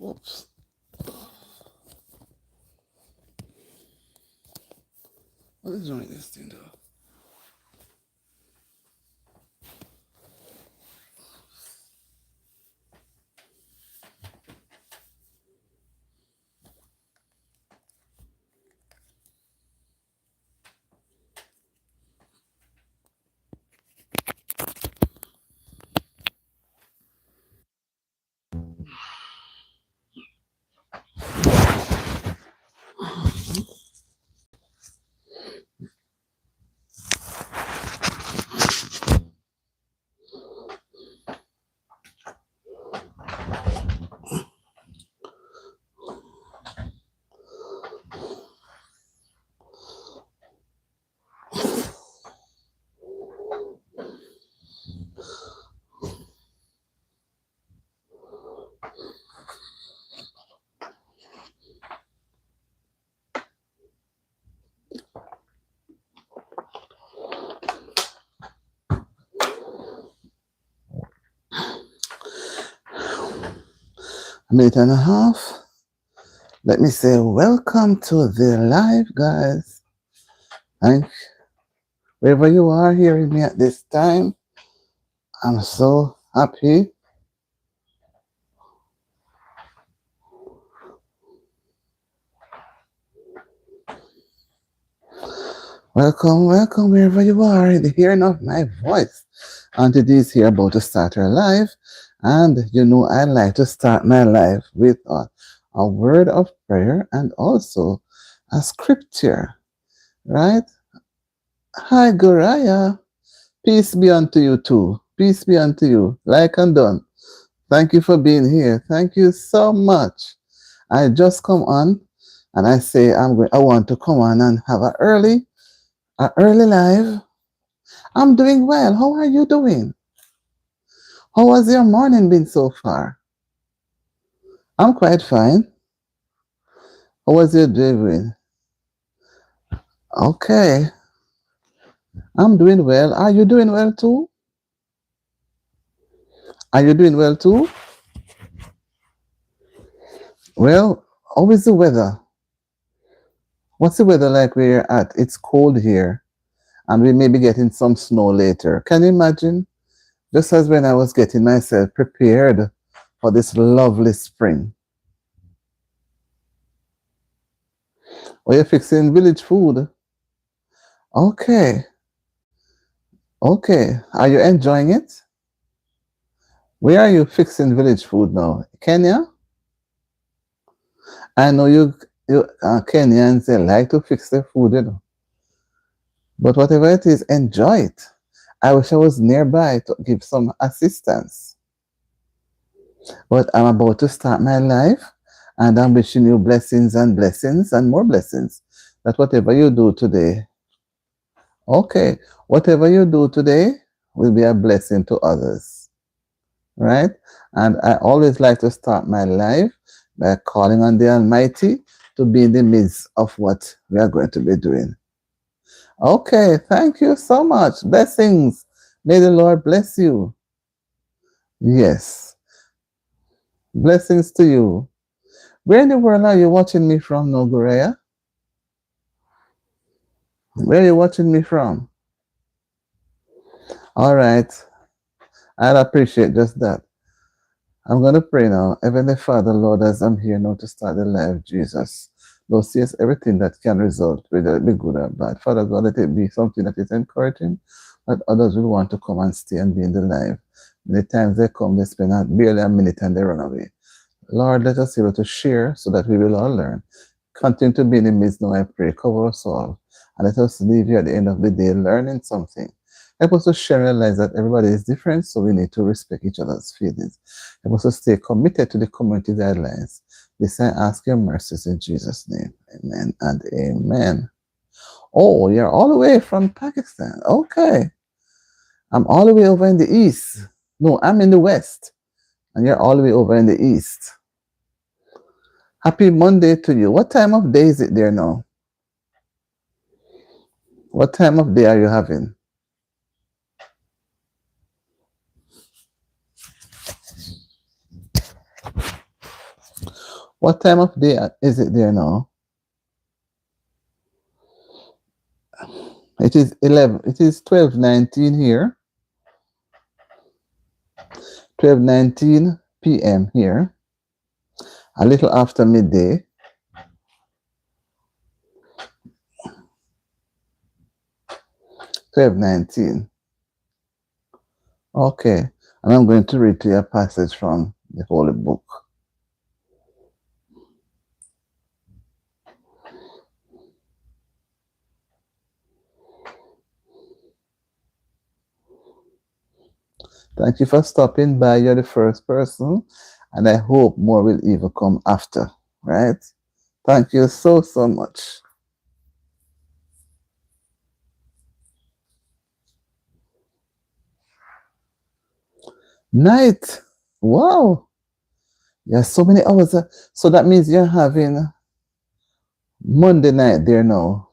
Oops. What is wrong with this thing though? A minute and a half. Let me say welcome to the live, guys. Thank wherever you are hearing me at this time. I'm so happy. Welcome, welcome wherever you are, the hearing of my voice. Auntie D is here about to start her live. And you know, I like to start my life with a word of prayer and also a scripture, right? Hi, Goriah. Peace be unto you too. Peace be unto you. Like and done. Thank you for being here. Thank you so much. I just come on and I say I want to come on and have a early live. I'm doing well. How are you doing? How has your morning been so far? I'm quite fine. How was your day doing? Okay. I'm doing well. Are you doing well too? Are you doing well too? Well, how is the weather? What's the weather like where you're at? It's cold here, and we may be getting some snow later. Can you imagine? Just as when I was getting myself prepared for this lovely spring. Oh, you're fixing village food? Okay. Okay. Are you enjoying it? Where are you fixing village food now? Kenya? I know you Kenyans, they like to fix their food, you know. But whatever it is, enjoy it. I wish I was nearby to give some assistance. But I'm about to start my life, and I'm wishing you blessings and more blessings. That whatever you do today, okay, whatever you do today will be a blessing to others, right? And I always like to start my life by calling on the Almighty to be in the midst of what we are going to be doing. Okay, thank you so much. Blessings. May the Lord bless you. Yes, blessings to you. Where in the world are you watching me from, Nogurea? Where are you watching me from? All right, I'd appreciate just that. I'm going to pray now. Heavenly Father, Lord, as I'm here now to start the life, Jesus. Lord, sees everything that can result, whether it be good or bad. Father God, let it be something that is encouraging, that others will want to come and stay and be in the life. Many times they come, they spend barely a minute and they run away. Lord, let us be able to share so that we will all learn. Continue to be in the midst now, I pray. Cover us all. And let us leave here at the end of the day learning something. Help us to share and realize that everybody is different, so we need to respect each other's feelings. Help us to stay committed to the community guidelines. This I ask your mercies in Jesus' name. Amen and amen. Oh, you're all the way from Pakistan. Okay. I'm all the way over in the east. No, I'm in the west. And you're all the way over in the east. Happy Monday to you. What time of day is it there now? What time of day are you having? What time of day is it there now? It is 11. It is 12:19 here. 12:19 p.m. here. A little after midday. 12:19. Okay. And I'm going to read to you a passage from the Holy Book. Thank you for stopping by. You're the first person, and I hope more will even come after, right? Thank you so much. Night. Wow. Yeah, so many hours. So that means you're having Monday night there now.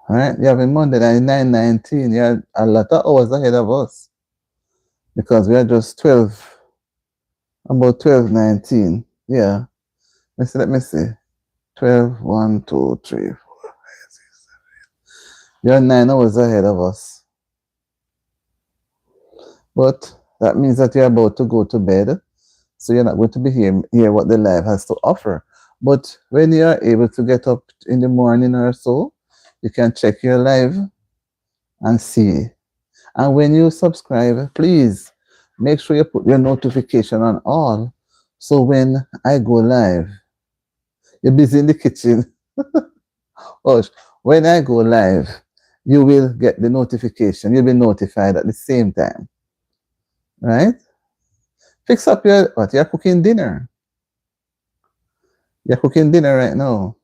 All right? You're having Monday night, 9:19. You're a lot of hours ahead of us. Because we are just 12, about 12:19. Yeah. Let me see. 12, 1, 2, 3, 4, 5, 6, 7. You're 9 hours ahead of us. But that means that you're about to go to bed. So you're not going to be hear what the life has to offer. But when you are able to get up in the morning or so, you can check your live and see. And when you subscribe, please make sure you put your notification on all. So when I go live, you're busy in the kitchen. Oh, when I go live, you will get the notification. You'll be notified at the same time. Right? Fix up you're cooking dinner. You're cooking dinner right now.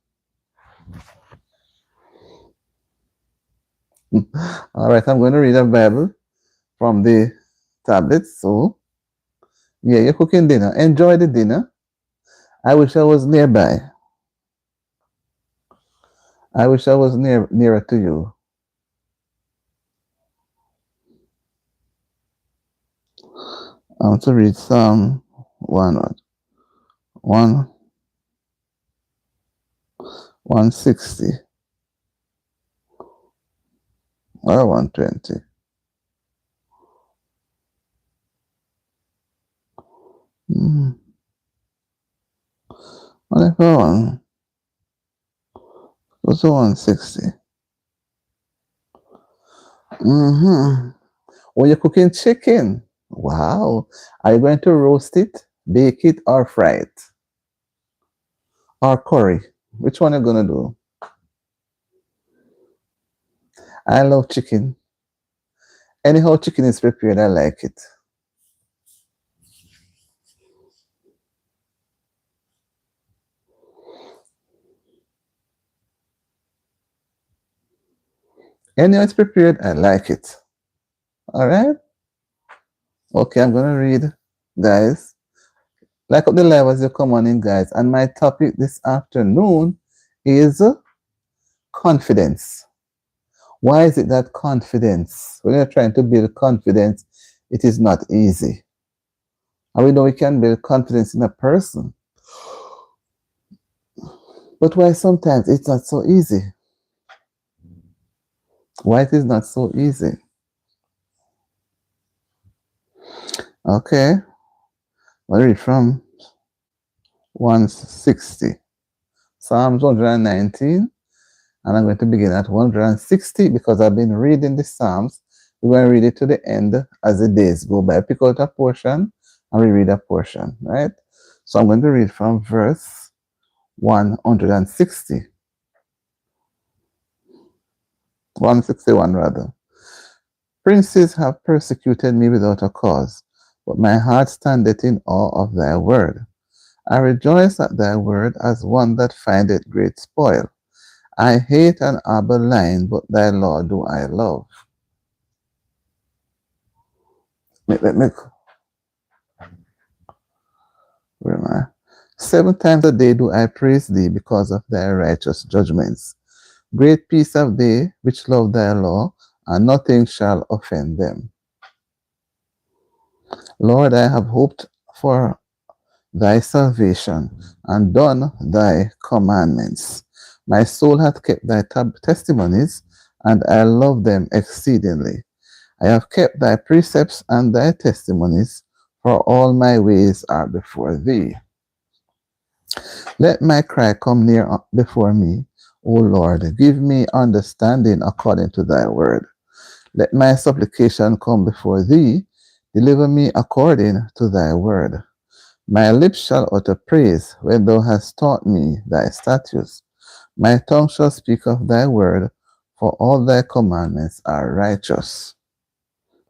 All right, I'm going to read a Bible from the tablet. So, yeah, you're cooking dinner. Enjoy the dinner. I wish I was nearby. I wish I was nearer to you. I want to read Psalm 160 or 120. Whatever one. Go to 160. Oh, you're cooking chicken. Wow. Are you going to roast it, bake it, or fry it? Or curry? Which one are you going to do? I love chicken. Anyhow chicken is prepared, I like it. Anyhow it's prepared, I like it. All right? Okay, I'm going to read, guys. Like up the live as you come on in, guys. And my topic this afternoon is confidence. Why is it that confidence, when you're trying to build confidence, it is not easy? And we know we can build confidence in a person. But why sometimes it's not so easy? Why it is not so easy? Okay. I'll read from 160. Psalms 119. And I'm going to begin at 160 because I've been reading the Psalms. We're going to read it to the end as the days go by. Pick out a portion and we read a portion, right? So I'm going to read from verse 160. 161 rather. Princes have persecuted me without a cause, but my heart standeth in awe of thy word. I rejoice at thy word as one that findeth great spoil. I hate an arbor line, but thy law do I love. Let me where am I? 7 times a day do I praise thee because of thy righteous judgments. Great peace have they which love thy law, and nothing shall offend them. Lord, I have hoped for thy salvation, and done thy commandments. My soul hath kept thy testimonies, and I love them exceedingly. I have kept thy precepts and thy testimonies, for all my ways are before thee. Let my cry come near before me, O Lord. Give me understanding according to thy word. Let my supplication come before thee. Deliver me according to thy word. My lips shall utter praise when thou hast taught me thy statutes. My tongue shall speak of thy word, for all thy commandments are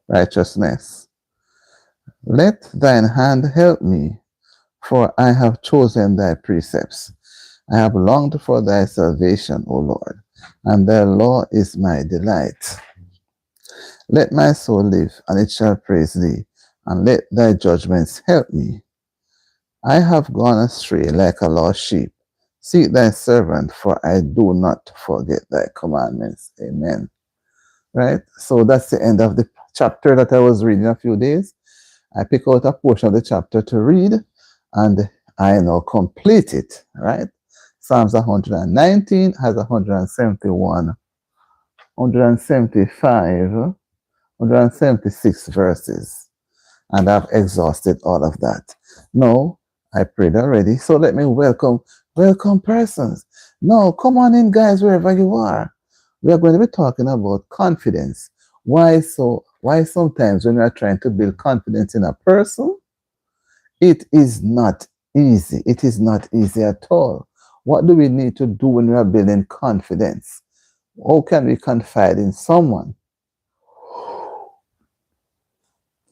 righteousness. Let thine hand help me, for I have chosen thy precepts. I have longed for thy salvation, O Lord, and thy law is my delight. Let my soul live, and it shall praise thee, and let thy judgments help me. I have gone astray like a lost sheep. Seek thy servant, for I do not forget thy commandments. Amen. Right? So that's the end of the chapter that I was reading a few days. I pick out a portion of the chapter to read, and I now complete it. Right? Psalms 119 has 171, 175, 176 verses. And I've exhausted all of that. No, I prayed already. So let me welcome persons. No, come on in, guys, wherever you are. We are going to be talking about confidence. Why so? Why sometimes when we are trying to build confidence in a person, it is not easy. It is not easy at all. What do we need to do when we are building confidence? How can we confide in someone?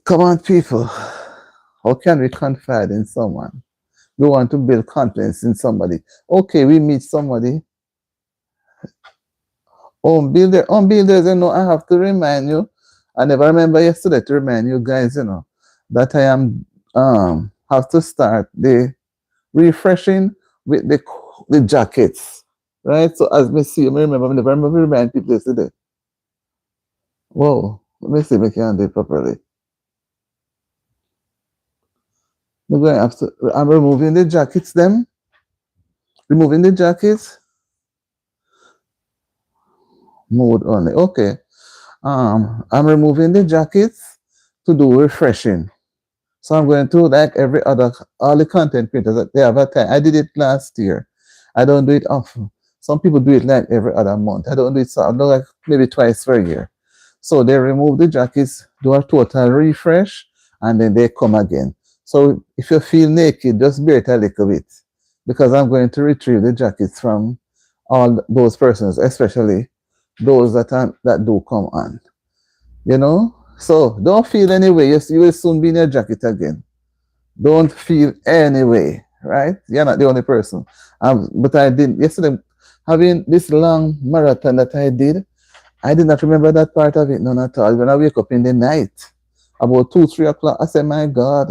Come on, people. How can we confide in someone? We want to build confidence in somebody. Okay, we meet somebody. Home builders, I have to remind you. I never remember yesterday to remind you guys, that I am have to start the refreshing with the jackets. Right? So as me see, I remember, I never remember remind people yesterday. Whoa, let me see if I can do it properly. I'm removing the jackets them. Removing the jackets. Mode only. Okay. I'm removing the jackets to do refreshing. So I'm going to like all the content creators that they have a time. I did it last year. I don't do it often. Some people do it like every other month. I don't do it so I do like maybe twice per year. So they remove the jackets, do a total refresh, and then they come again. So if you feel naked, just bear it a little bit, because I'm going to retrieve the jackets from all those persons, especially those that do come on. So don't feel any way. You will soon be in your jacket again. Don't feel any way, right? You're not the only person. But I did yesterday, having this long marathon that I did not remember that part of it, none at all. When I wake up in the night, about 2, 3 o'clock, I said, my God.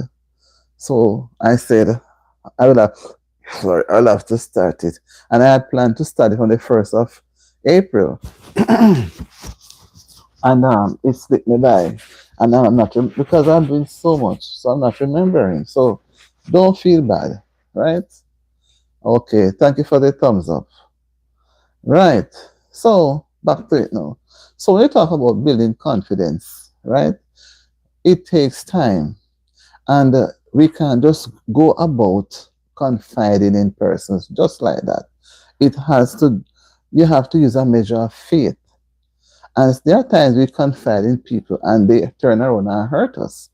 So I said, I will have, I'll have to start it. And I had planned to start it on the 1st of April. And it slipped me by. And now I'm not, because I'm doing so much, so I'm not remembering. So don't feel bad, right? Okay, thank you for the thumbs up. Right, so back to it now. So when you talk about building confidence, right, it takes time. And we can't just go about confiding in persons just like that. You have to use a measure of faith. And there are times we confide in people and they turn around and hurt us.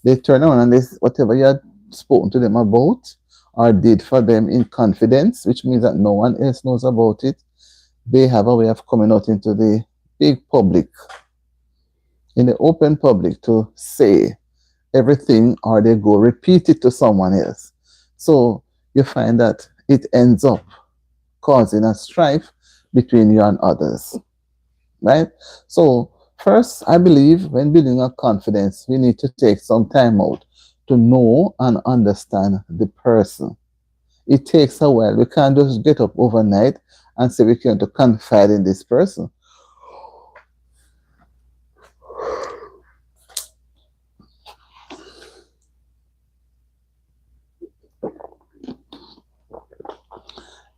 They turn around and whatever you had spoken to them about or did for them in confidence, which means that no one else knows about it, they have a way of coming out into the big public, in the open public, to say everything, or they go repeat it to someone else. So you find that it ends up causing a strife between you and others. Right? So first, I believe when building a confidence, we need to take some time out to know and understand the person. It takes a while. We can't just get up overnight and say we're going to confide in this person.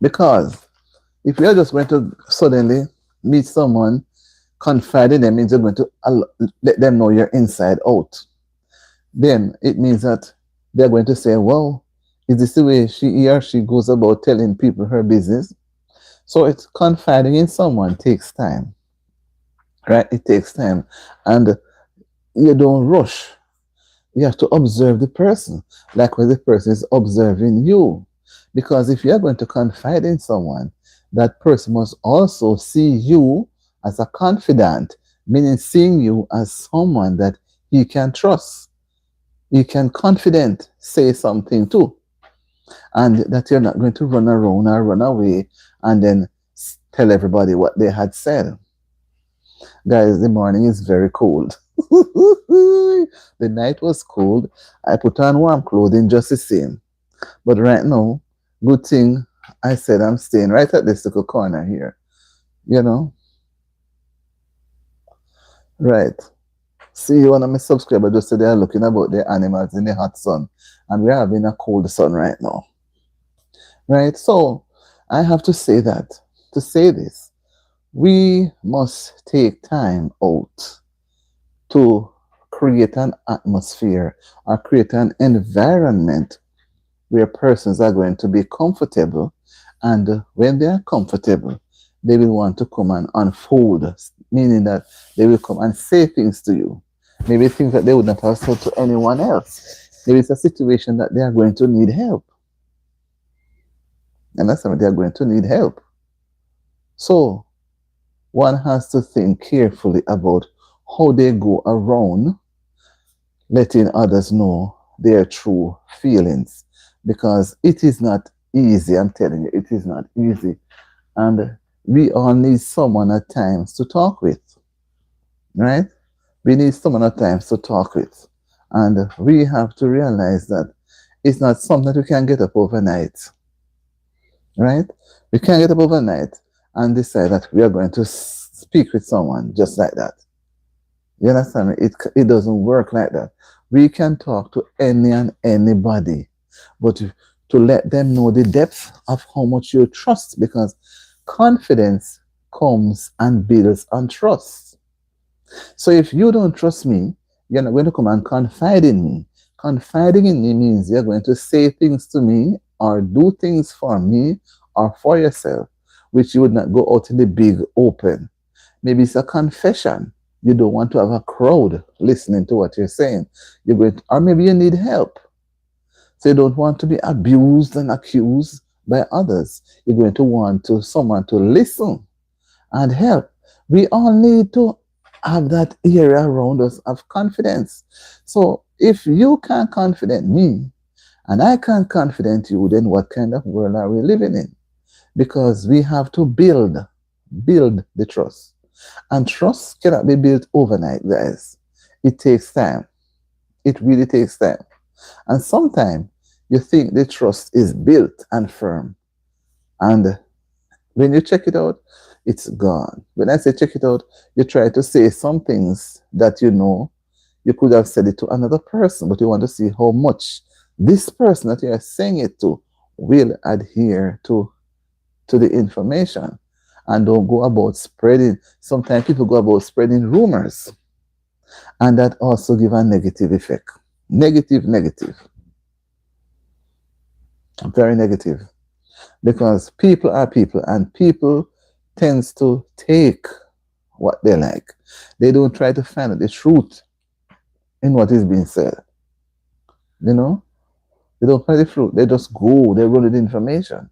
Because if you're just going to suddenly meet someone, confide in them means you're going to let them know you're inside out. Then it means that they're going to say, well, is this the way he or she goes about telling people her business? So it's confiding in someone takes time, right? It takes time. And you don't rush. You have to observe the person, like when the person is observing you. Because if you're going to confide in someone, that person must also see you as a confidant, meaning seeing you as someone that he can trust. You can confident say something to, and that you're not going to run around or run away and then tell everybody what they had said. Guys, the morning is very cold. The night was cold. I put on warm clothing just the same. But right now, good thing I said I'm staying right at this little corner here. You know? Right. See, one of my subscribers just said they're looking about their animals in the hot sun. And we're having a cold sun right now. Right? So I have to say that, to say this, we must take time out to create an atmosphere or create an environment where persons are going to be comfortable. And when they are comfortable, they will want to come and unfold, meaning that they will come and say things to you. Maybe things that they would not have said to anyone else. Maybe it's a situation that they are going to need help. And that's something they are going to need help. So one has to think carefully about how they go around letting others know their true feelings, because it is not easy. I'm telling you, it is not easy. And we all need someone at times to talk with, right? We need someone at times to talk with. And we have to realize that it's not something that we can get up overnight, right? We can't get up overnight and decide that we are going to speak with someone just like that. You understand me? It doesn't work like that. We can talk to any and anybody, but to let them know the depth of how much you trust, because confidence comes and builds on trust. So if you don't trust me, you're not going to come and confide in me. Confiding in me means you're going to say things to me or do things for me or for yourself, which you would not go out in the big open. Maybe it's a confession. You don't want to have a crowd listening to what you're saying. You're going to, or maybe you need help. So you don't want to be abused and accused by others. You're going to want someone to listen and help. We all need to have that area around us of confidence. So if you can't confident me and I can't confident you, then what kind of world are we living in? Because we have to build the trust. And trust cannot be built overnight, guys. It takes time. It really takes time. And sometimes you think the trust is built and firm. And when you check it out, it's gone. When I say check it out, you try to say some things that you know you could have said it to another person, but you want to see how much this person that you are saying it to will adhere to the information. And don't go about spreading. Sometimes people go about spreading rumors, and that also give a negative effect. Negative, very negative, because people are people, and people tends to take what they like. They don't try to find out the truth in what is being said. You know, they don't find the truth. They just go. They run with the information.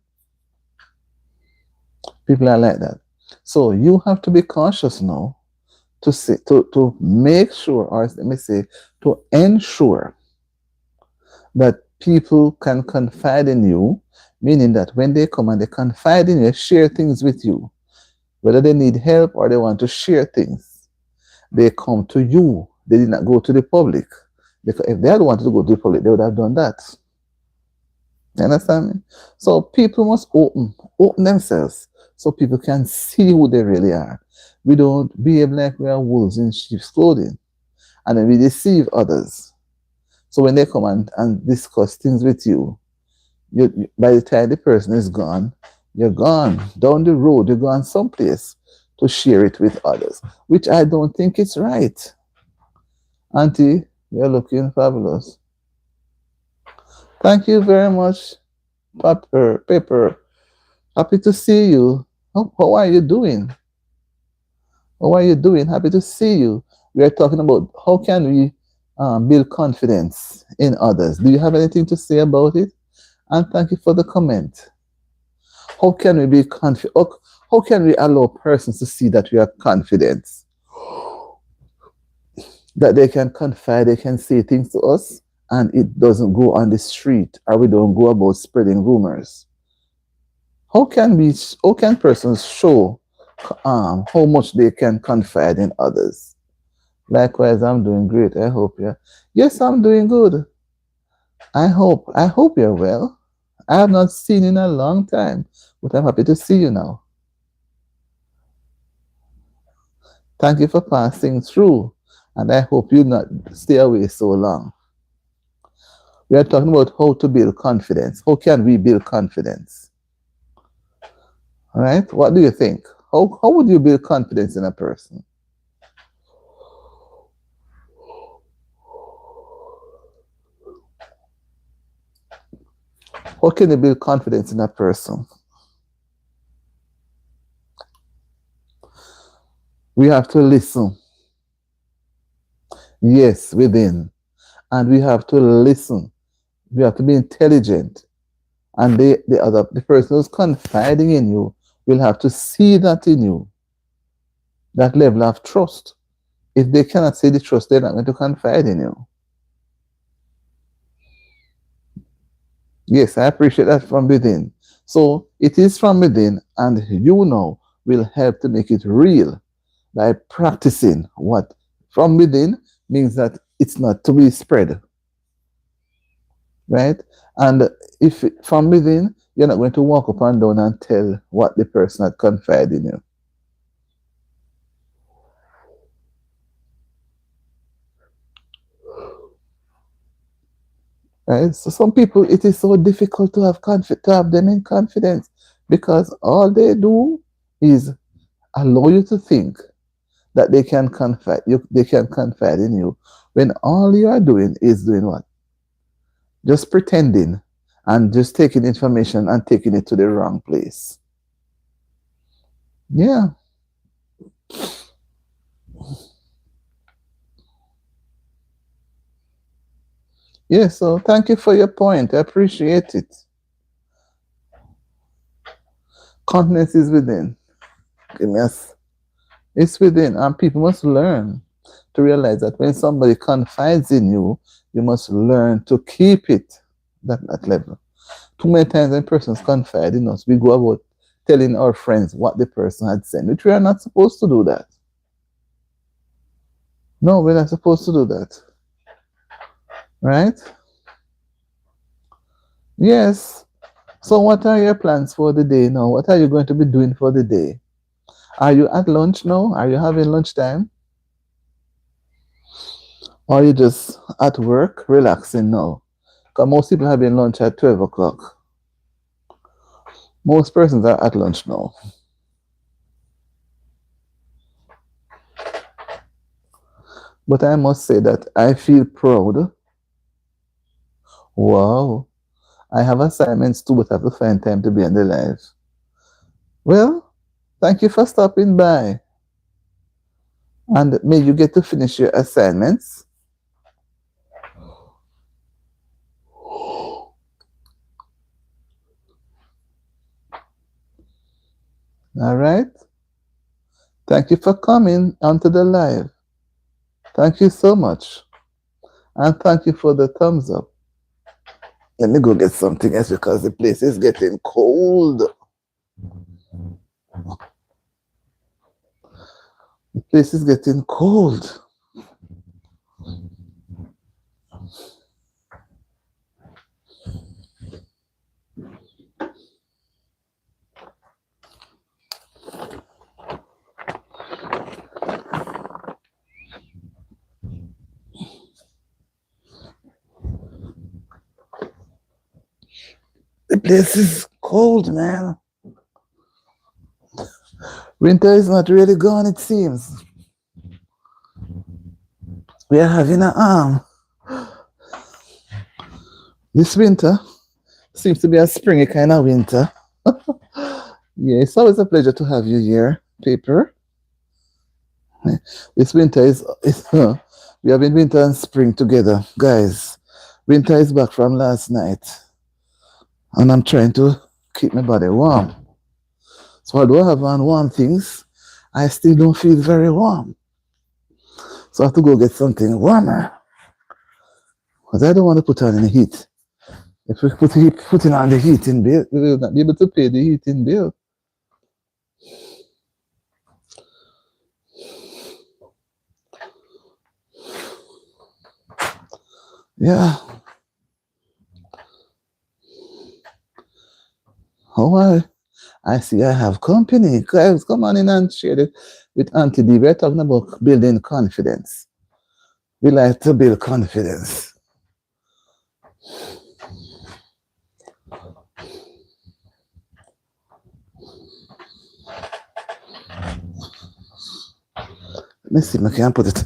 People are like that. So you have to be cautious now to say, to make sure, or let me say, to ensure that people can confide in you, meaning that when they come and they confide in you, share things with you, whether they need help or they want to share things, they come to you. They did not go to the public. Because if they had wanted to go to the public, they would have done that. You understand me? So people must open themselves so people can see who they really are. We don't behave like we are wolves in sheep's clothing, and then we deceive others. So when they come and discuss things with you, by the time the person is gone, You're gone down the road, you're gone someplace to share it with others, which I don't think is right. Auntie, you're looking fabulous. Thank you very much, Pepper. Happy to see you. How are you doing? How are you doing? Happy to see you. We are talking about how can we build confidence in others. Do you have anything to say about it? And thank you for the comment. How can we be confident? How can we allow persons to see that we are confident? That they can confide, they can say things to us, and it doesn't go on the street, or we don't go about spreading rumors. How can persons show how much they can confide in others? Likewise, I'm doing great. I hope you. Yes, I'm doing good. I hope you're well. I have not seen you in a long time, but I'm happy to see you now. Thank you for passing through, and I hope you not stay away so long. We are talking about how to build confidence. How can we build confidence? All right. What do you think? How would you build confidence in a person? How can you build confidence in a person? We have to listen. Yes, within. And we have to listen. We have to be intelligent. And the person who's confiding in you will have to see that in you. That level of trust. If they cannot see the trust, they're not going to confide in you. Yes, I appreciate that from within. So it is from within, and you know will help to make it real by practicing what from within means that it's not to be spread, right? And if from within, you're not going to walk up and down and tell what the person had confided in you. Right? So some people, it is so difficult to have them in confidence because all they do is allow you to think that they can confide in you when all you are doing is doing what? Just pretending and just taking information and taking it to the wrong place. Yeah. Yeah, so thank you for your point. I appreciate it. Confidence is within. Yes. It's within, and people must learn to realize that when somebody confides in you, you must learn to keep it that level. Too many times when persons confide in us, we go about telling our friends what the person had said, which we are not supposed to do that. No, we're not supposed to do that. Right? Yes. So what are your plans for the day now? What are you going to be doing for the day? Are you at lunch now? Are you having lunchtime? Or are you just at work relaxing now? Because most people have been lunch at 12 o'clock. Most persons are at lunch now. But I must say that I feel proud. Wow. I have assignments too, but I have to find time to be on the live. Well, thank you for stopping by. And may you get to finish your assignments. All right. Thank you for coming onto the live. Thank you so much. And thank you for the thumbs up. Let me go get something else because the place is getting cold. The place is getting cold. The place is cold, man. Winter is not really gone, it seems. We are having a this winter seems to be a springy kind of winter. Yeah, it's always a pleasure to have you here, Paper. This winter is we have been winter and spring together, guys. Winter is back from last night, and I'm trying to keep my body warm. So although I have on warm things, I still don't feel very warm. So I have to go get something warmer because I don't want to put on any heat. If we putting on the heating bill, we will not be able to pay the heating bill. Yeah. Oh, I see I have company. Guys, come on in and share it with Auntie D. We're talking about building confidence. We like to build confidence. Let me see if I can put it.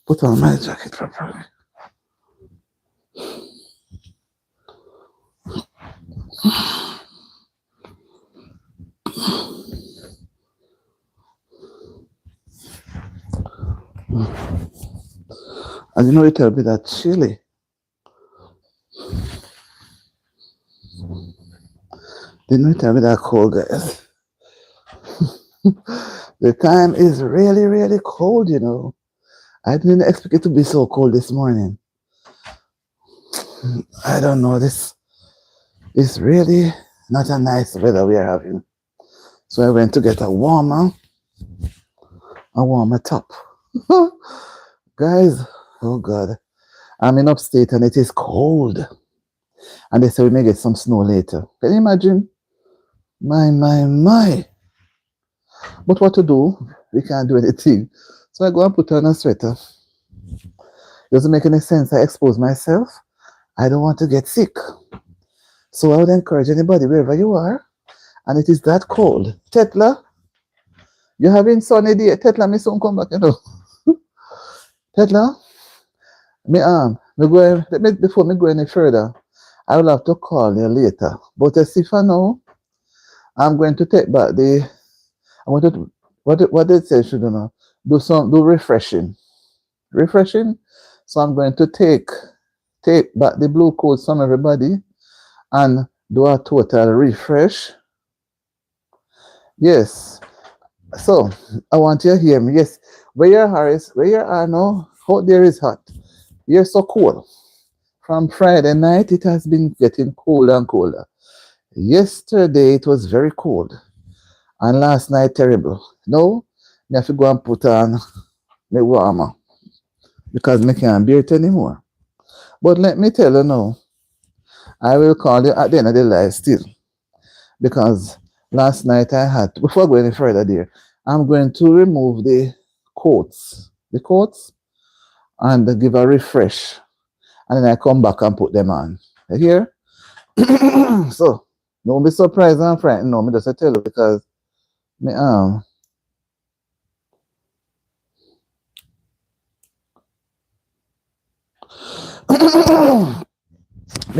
Put on my jacket properly. And you know, it'll be that chilly. Didn't it tell me that cold, guys? The time is really, really cold, you know. I didn't expect it to be so cold this morning. I don't know. This is really not a nice weather we are having. So I went to get a warmer top. Guys, oh God. I'm in upstate and it is cold. And they say we may get some snow later. Can you imagine? My. But what to do? We can't do anything. So I go and put on a sweater. Doesn't make any sense. I expose myself. I don't want to get sick. So I would encourage anybody, wherever you are, and it is that cold. Tetla, you having sunny day. Tetla, me soon come back, you know. Tetla, before me go any further, I will have to call you later. But as if I know, I'm going to take back I want to, what did it say, should you know? Do refreshing. Refreshing. So I'm going to take back the blue codes from everybody and do a total refresh. Yes. So I want you to hear me. Yes. Where you are, Harris, where you are now, out there is hot. You're so cool. From Friday night, it has been getting colder and colder. Yesterday, it was very cold. And last night, terrible. No, I have to go and put on my warmer because I can't bear it anymore. But let me tell you now, I will call you at the end of the live still because last night I had, before going any further there, I'm going to remove the coats, and give a refresh. And then I come back and put them on. You hear? So, don't be surprised and frightened. No, me just tell you because me, my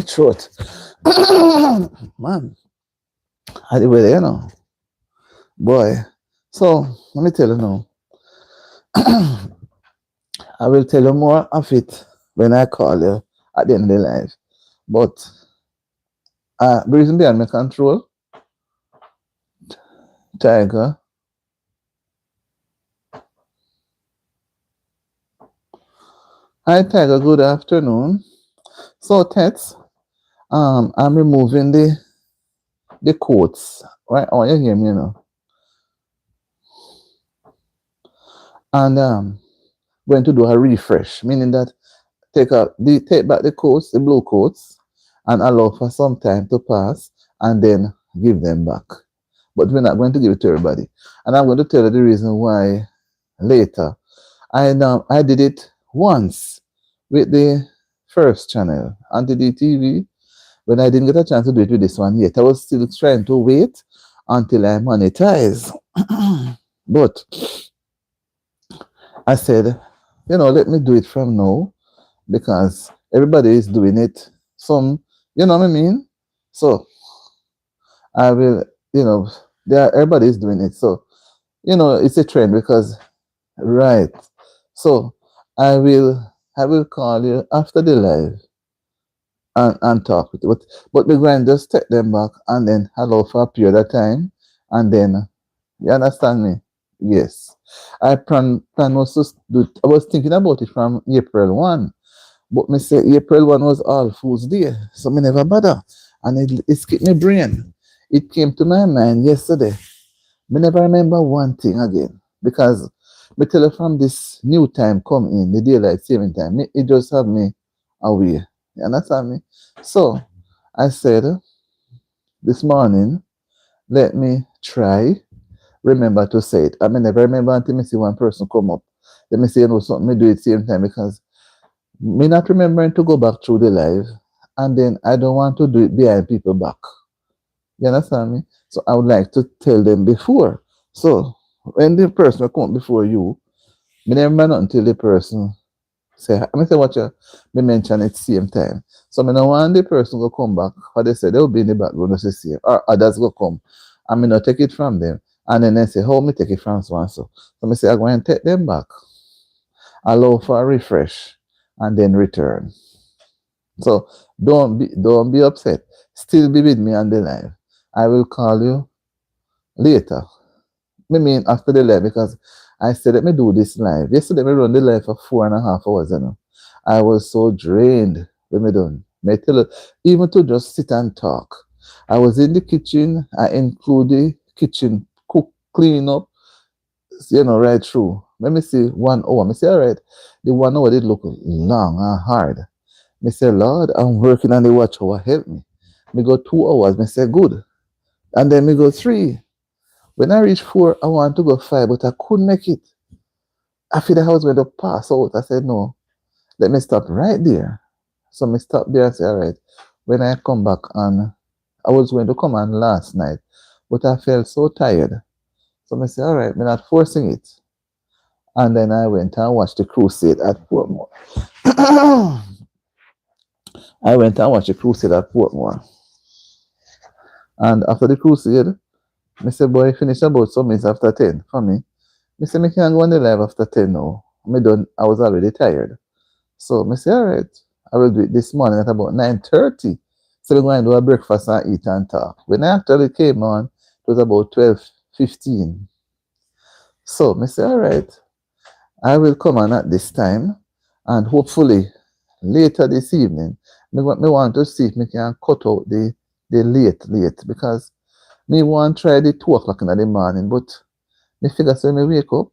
throat. Man, I the way you know. Boy. So, let me tell you now. I will tell you more of it when I call you at the end of the live. But reason beyond my control, Tiger. Hi Tiger, good afternoon. So Tets, I'm removing the quotes. Right? Oh, you hear me now. And going to do a refresh, meaning that take back the quotes, the blue quotes, and allow for some time to pass and then give them back. But we're not going to give it to everybody. And I'm going to tell you the reason why later. I did it once with the first channel, Anti DTV, when I didn't get a chance to do it with this one yet. I was still trying to wait until I monetize. But I said, let me do it from now because everybody is doing it. Some, you know what I mean? So I will, everybody is doing it. So, it's a trend because, right. So I will call you after the live and talk with you. But we're going to just take them back and then allow for a period of time. And then, you understand me? Yes. I plan was to do it. I was thinking about it from April 1. But me say April 1 was All Fools Day. So me never bother. And it skipped my brain. It came to my mind yesterday. Me never remember one thing again. Because me tell you from this new time come in, the daylight saving time, it just have me away. You understand me? So I said this morning, let me try remember to say it. I may never remember until me see one person come up. Let me say, something, me do it same time because me not remembering to go back through the live and then I don't want to do it behind people back. You understand me? So I would like to tell them before. So when the person will come up before you, me never remember until the person say, I me say what you me mention at the same time. So me no want the person will come back, what they say, they'll be in the background just the same. Or others will come. And me not take it from them. And then they say, how me take it from so and so. So me say, I'm going to take them back, allow for a refresh, and then return. So don't be upset. Still be with me on the live. I will call you later. I mean after the live because I said let me do this live. Yesterday we run the live for 4.5 hours, I was so drained when we done. May I tell you, even to just sit and talk. I was in the kitchen, I include the kitchen, cook, clean up, right through. Let me see 1 hour. I say, all right, the 1 hour did look long and hard. I say, Lord, I'm working on the watch hour, help me. Me go 2 hours, I say, good. And then me go 3. When I reach 4, I want to go 5, but I couldn't make it. I feel the house went to pass out. I said, no, let me stop right there. So me stop there and say, all right, when I come back on, I was going to come on last night, but I felt so tired. So I said, all right, I'm not forcing it. And then I went and watched the crusade at Portmore. I went and watched the crusade at Portmore. And after the crusade, I said, boy, finish about some minutes after 10 for me. I said, I can't go on the live after 10 now. I was already tired. So I said, all right, I will do it this morning at about 9:30. So we're going to do a breakfast and eat and talk. When I actually came on, it was about 12:15. So I said, all right, I will come on at this time and hopefully later this evening, me want to see if we can cut out the late because me want to try the 2 o'clock in the morning, but me figure so me wake up.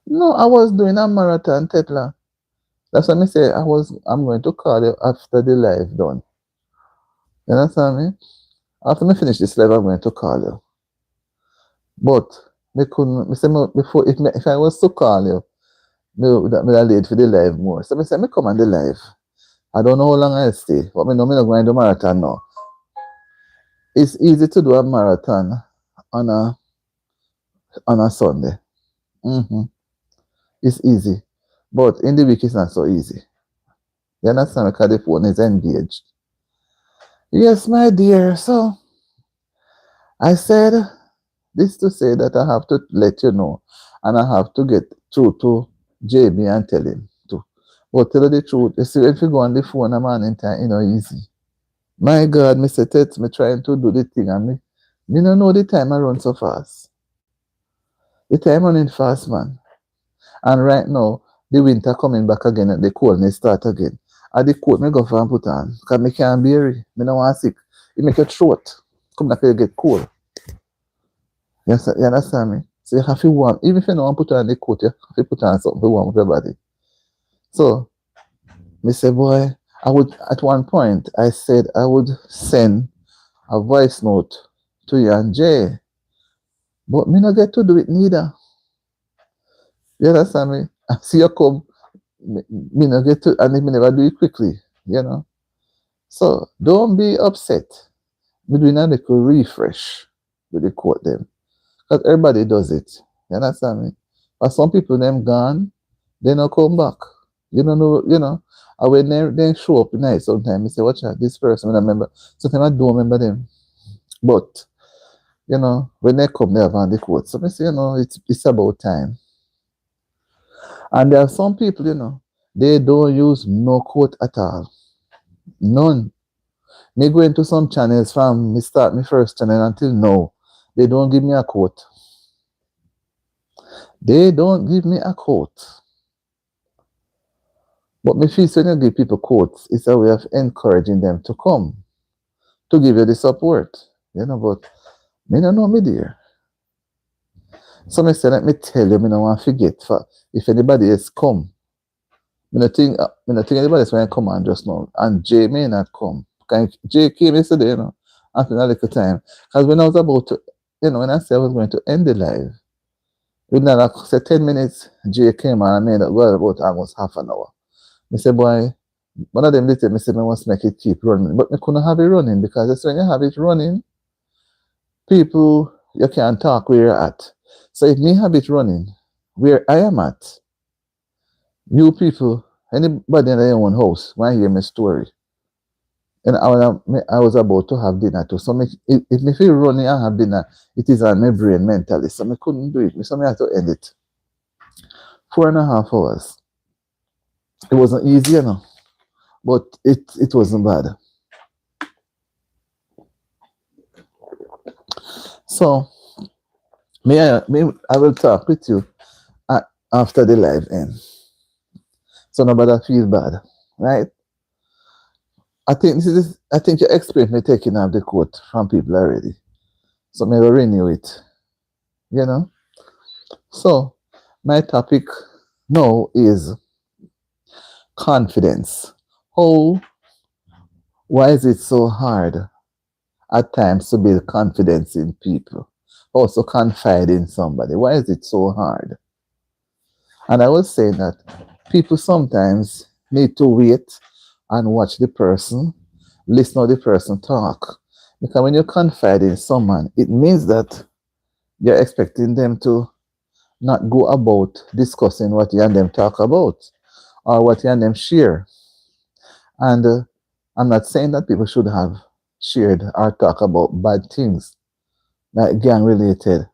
No, I was doing a marathon, Tetla. That's what I say. I'm going to call you after the live done. You understand me? After me finish this live, I'm going to call you. But me couldn't. Me say before if I was to call you, me late for the live more. So me say me come on the live. I don't know how long I'll stay, but me know me not going to do marathon now. It's easy to do a marathon on a Sunday. It's easy, but in the week it's not so easy. You understand? Because the phone is engaged. Yes, my dear. So I said this to say that I have to let you know, and I have to get through to JB and tell him too. But tell you the truth, you see, if you go on the phone a man in time, easy. My God, Mr. Tet, me trying to do the thing, and me don't know the time I run so fast. The time running fast, man. And right now, the winter coming back again and the coldness start again. And the coat me go for and put on. Because me can't bear it. Me no want sick. It make your throat come back and get cold. You understand me? So you have to warm. Even if you don't want to put on the coat, you have to put on something to warm up your body. So, me say, boy, I would, at one point, I said I would send a voice note to you and Jay. But me not get to do it neither. You understand me? I see you come Me not get to, and me never do it quickly, you know. So don't be upset. Me doing a little refresh with the quote them. Because everybody does it. You understand me? But some people them gone, they not come back. You don't know, you know. And when they show up night sometimes, you say, watch out, this person, I remember. Sometimes I don't remember them. But, you know, when they come, they have on the quote. So I say, you know, it's about time. And there are some people, you know, they don't use no quote at all. None. Me go into some channels from me start my first channel until now. They don't give me a quote. They don't give me a quote. But me feel when you give people quotes, it's a way of encouraging them to come, to give you the support. You know, but me don't know me dear. So me say, let me tell you, me no want to forget for if anybody else come. Me not think anybody else want to come on just now. And Jay may not come. Jay came yesterday, you know, after a little time. Because when I was about to, you know, when I said I was going to end the live, within like say 10 minutes, Jay came and I made it well about almost half an hour. I said, boy, one of them did tell me, say, I must make it keep running. But I couldn't have it running because that's when you have it running, people, you can't talk where you're at. So if me have it running where I am at, you people, anybody in their own house, want to hear my story. And I was about to have dinner too. So if me feel running and have dinner, it is on my brain mentally. So I couldn't do it. So I had to end it. 4.5 hours. It wasn't easy, you know, but it wasn't bad. So I will talk with you after the live end. So nobody feel bad, right? I think you explained me taking off the quote from people already. So maybe renew it. You know? So my topic now is confidence. Why is it so hard at times to build confidence in people? Also confide in somebody. Why is it so hard? And I was saying that people sometimes need to wait and watch the person, listen to the person talk. Because when you confide in someone, it means that you're expecting them to not go about discussing what you and them talk about or what you and them share. And I'm not saying that people should have shared or talk about bad things, like gang related,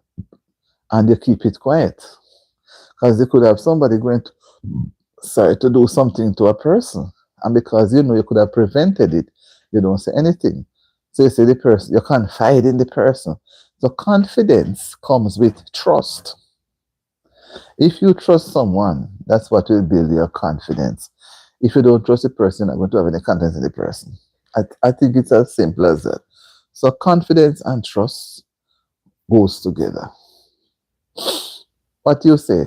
and you keep it quiet. Because they could have somebody going to do something to a person. And because you know you could have prevented it, you don't say anything. So you say the person, you confide in the person. So confidence comes with trust. If you trust someone, that's what will build your confidence. If you don't trust the person, you're not going to have any confidence in the person. I think it's as simple as that. So confidence and trust goes together. What do you say?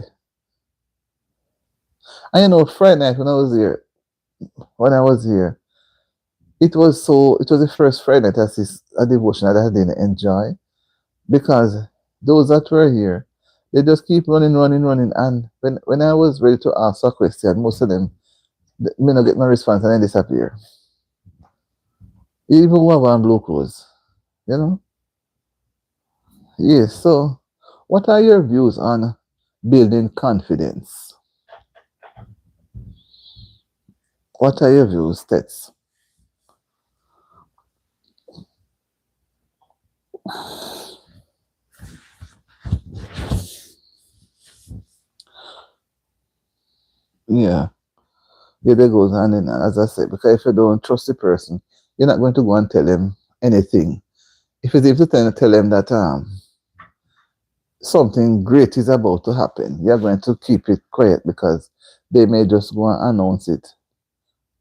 And you know, Friday night when I was here, it was the first Friday night as a devotion that I didn't enjoy because those that were here, they just keep running. And when I was ready to ask a question, most of them may not get no response and then disappear. Even who have on blue clothes, you know? Yes, so what are your views on building confidence? What are your views, Tets? Yeah. Yeah, that goes hand in hand, as I said, because if you don't trust the person, you're not going to go and tell them anything. If it's if you tell them that something great is about to happen, you're going to keep it quiet because they may just go and announce it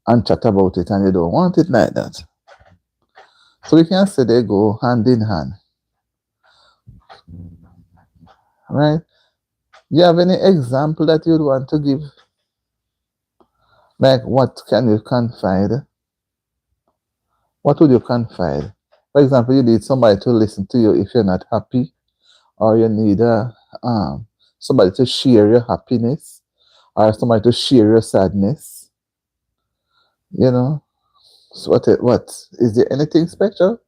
and chat about it, and you don't want it like that. So we can say they go hand in hand, right? You have any example that you'd want to give? Like, what can you confide? What would you confide? For example, you need somebody to listen to you if you're not happy, or you need somebody to share your happiness, or somebody to share your sadness. You know, so what is there anything special?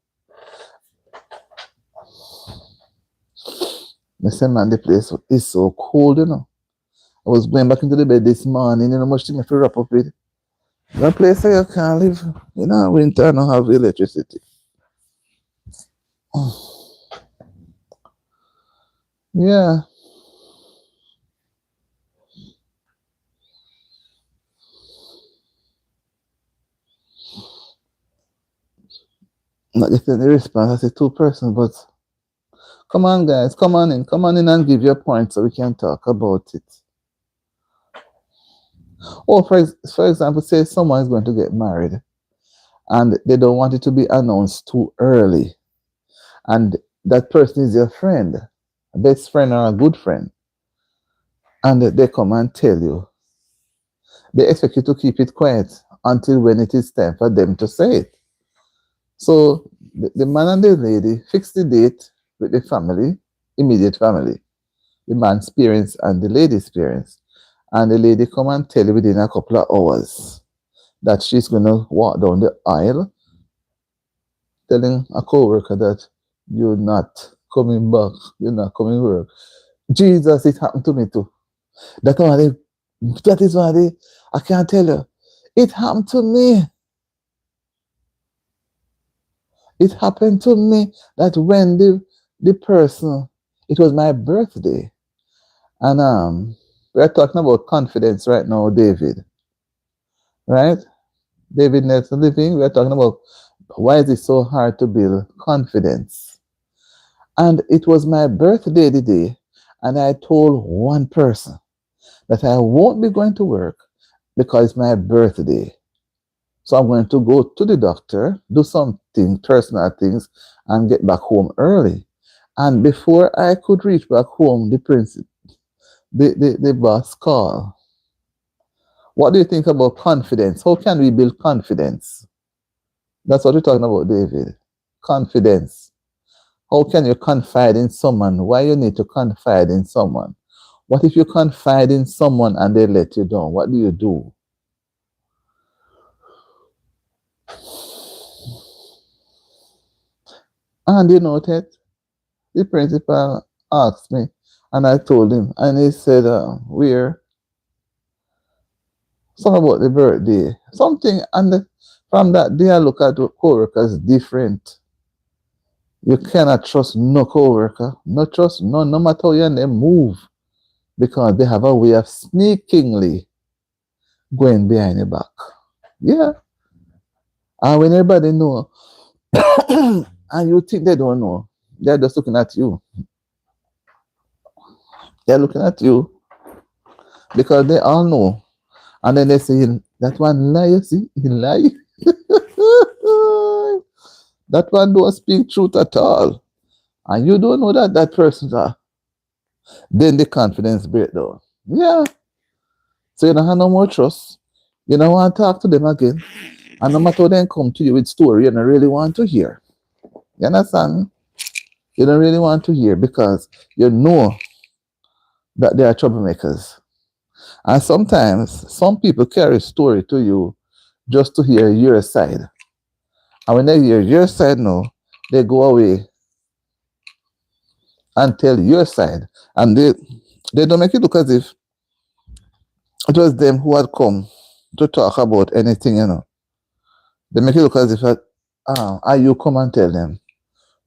Listen, man, the place is so cold, you know. I was going back into the bed this morning, you know, much thing I have to wrap up with. That place where you can't live, you know, winter, I don't have electricity. Yeah. Not getting the response. I say two persons, but come on, guys, come on in and give your point so we can talk about it. Or for example, say someone is going to get married and they don't want it to be announced too early, and that person is your friend, a best friend or a good friend, and they come and tell you. They expect you to keep it quiet until when it is time for them to say it. So the man and the lady fix the date with the family, immediate family, the man's parents and the lady's parents. And the lady come and tell you within a couple of hours that she's going to walk down the aisle telling a co-worker that you're not coming back, you're not coming to work. Jesus, it happened to me too. That is why I can't tell you. It happened to me. It happened to me that when the person, it was my birthday, and we're talking about confidence right now, David. Right? David Nelson Living, we're talking about why is it so hard to build confidence. And it was my birthday today, and I told one person that I won't be going to work because it's my birthday. So I'm going to go to the doctor, do something, personal things, and get back home early. And before I could reach back home, the boss called. What do you think about confidence? How can we build confidence? That's what we're talking about, David. Confidence. How can you confide in someone? Why you need to confide in someone? What if you confide in someone and they let you down? What do you do? And you know that the principal asked me, and I told him, and he said, "Where?" Something about the birthday, something, and from that day I look at co-workers different. You cannot trust no co-worker, no trust, no matter how you and them move, because they have a way of sneakingly going behind your back. Yeah, and when everybody know, and you think they don't know, they're just looking at you. They're looking at you because they all know. And then they say, that one lie, you see, he lie. That one don't speak truth at all. And you don't know that that person's are. Then the confidence breakdown. Yeah. So you don't have no more trust. You don't want to talk to them again. And no matter how they come to you with story, you don't really want to hear. You understand? You don't really want to hear because you know that they are troublemakers. And sometimes some people carry story to you just to hear your side. And when they hear your side now, they go away and tell your side. And they don't make it look as if it was them who had come to talk about anything, you know. They make it look as if you come and tell them.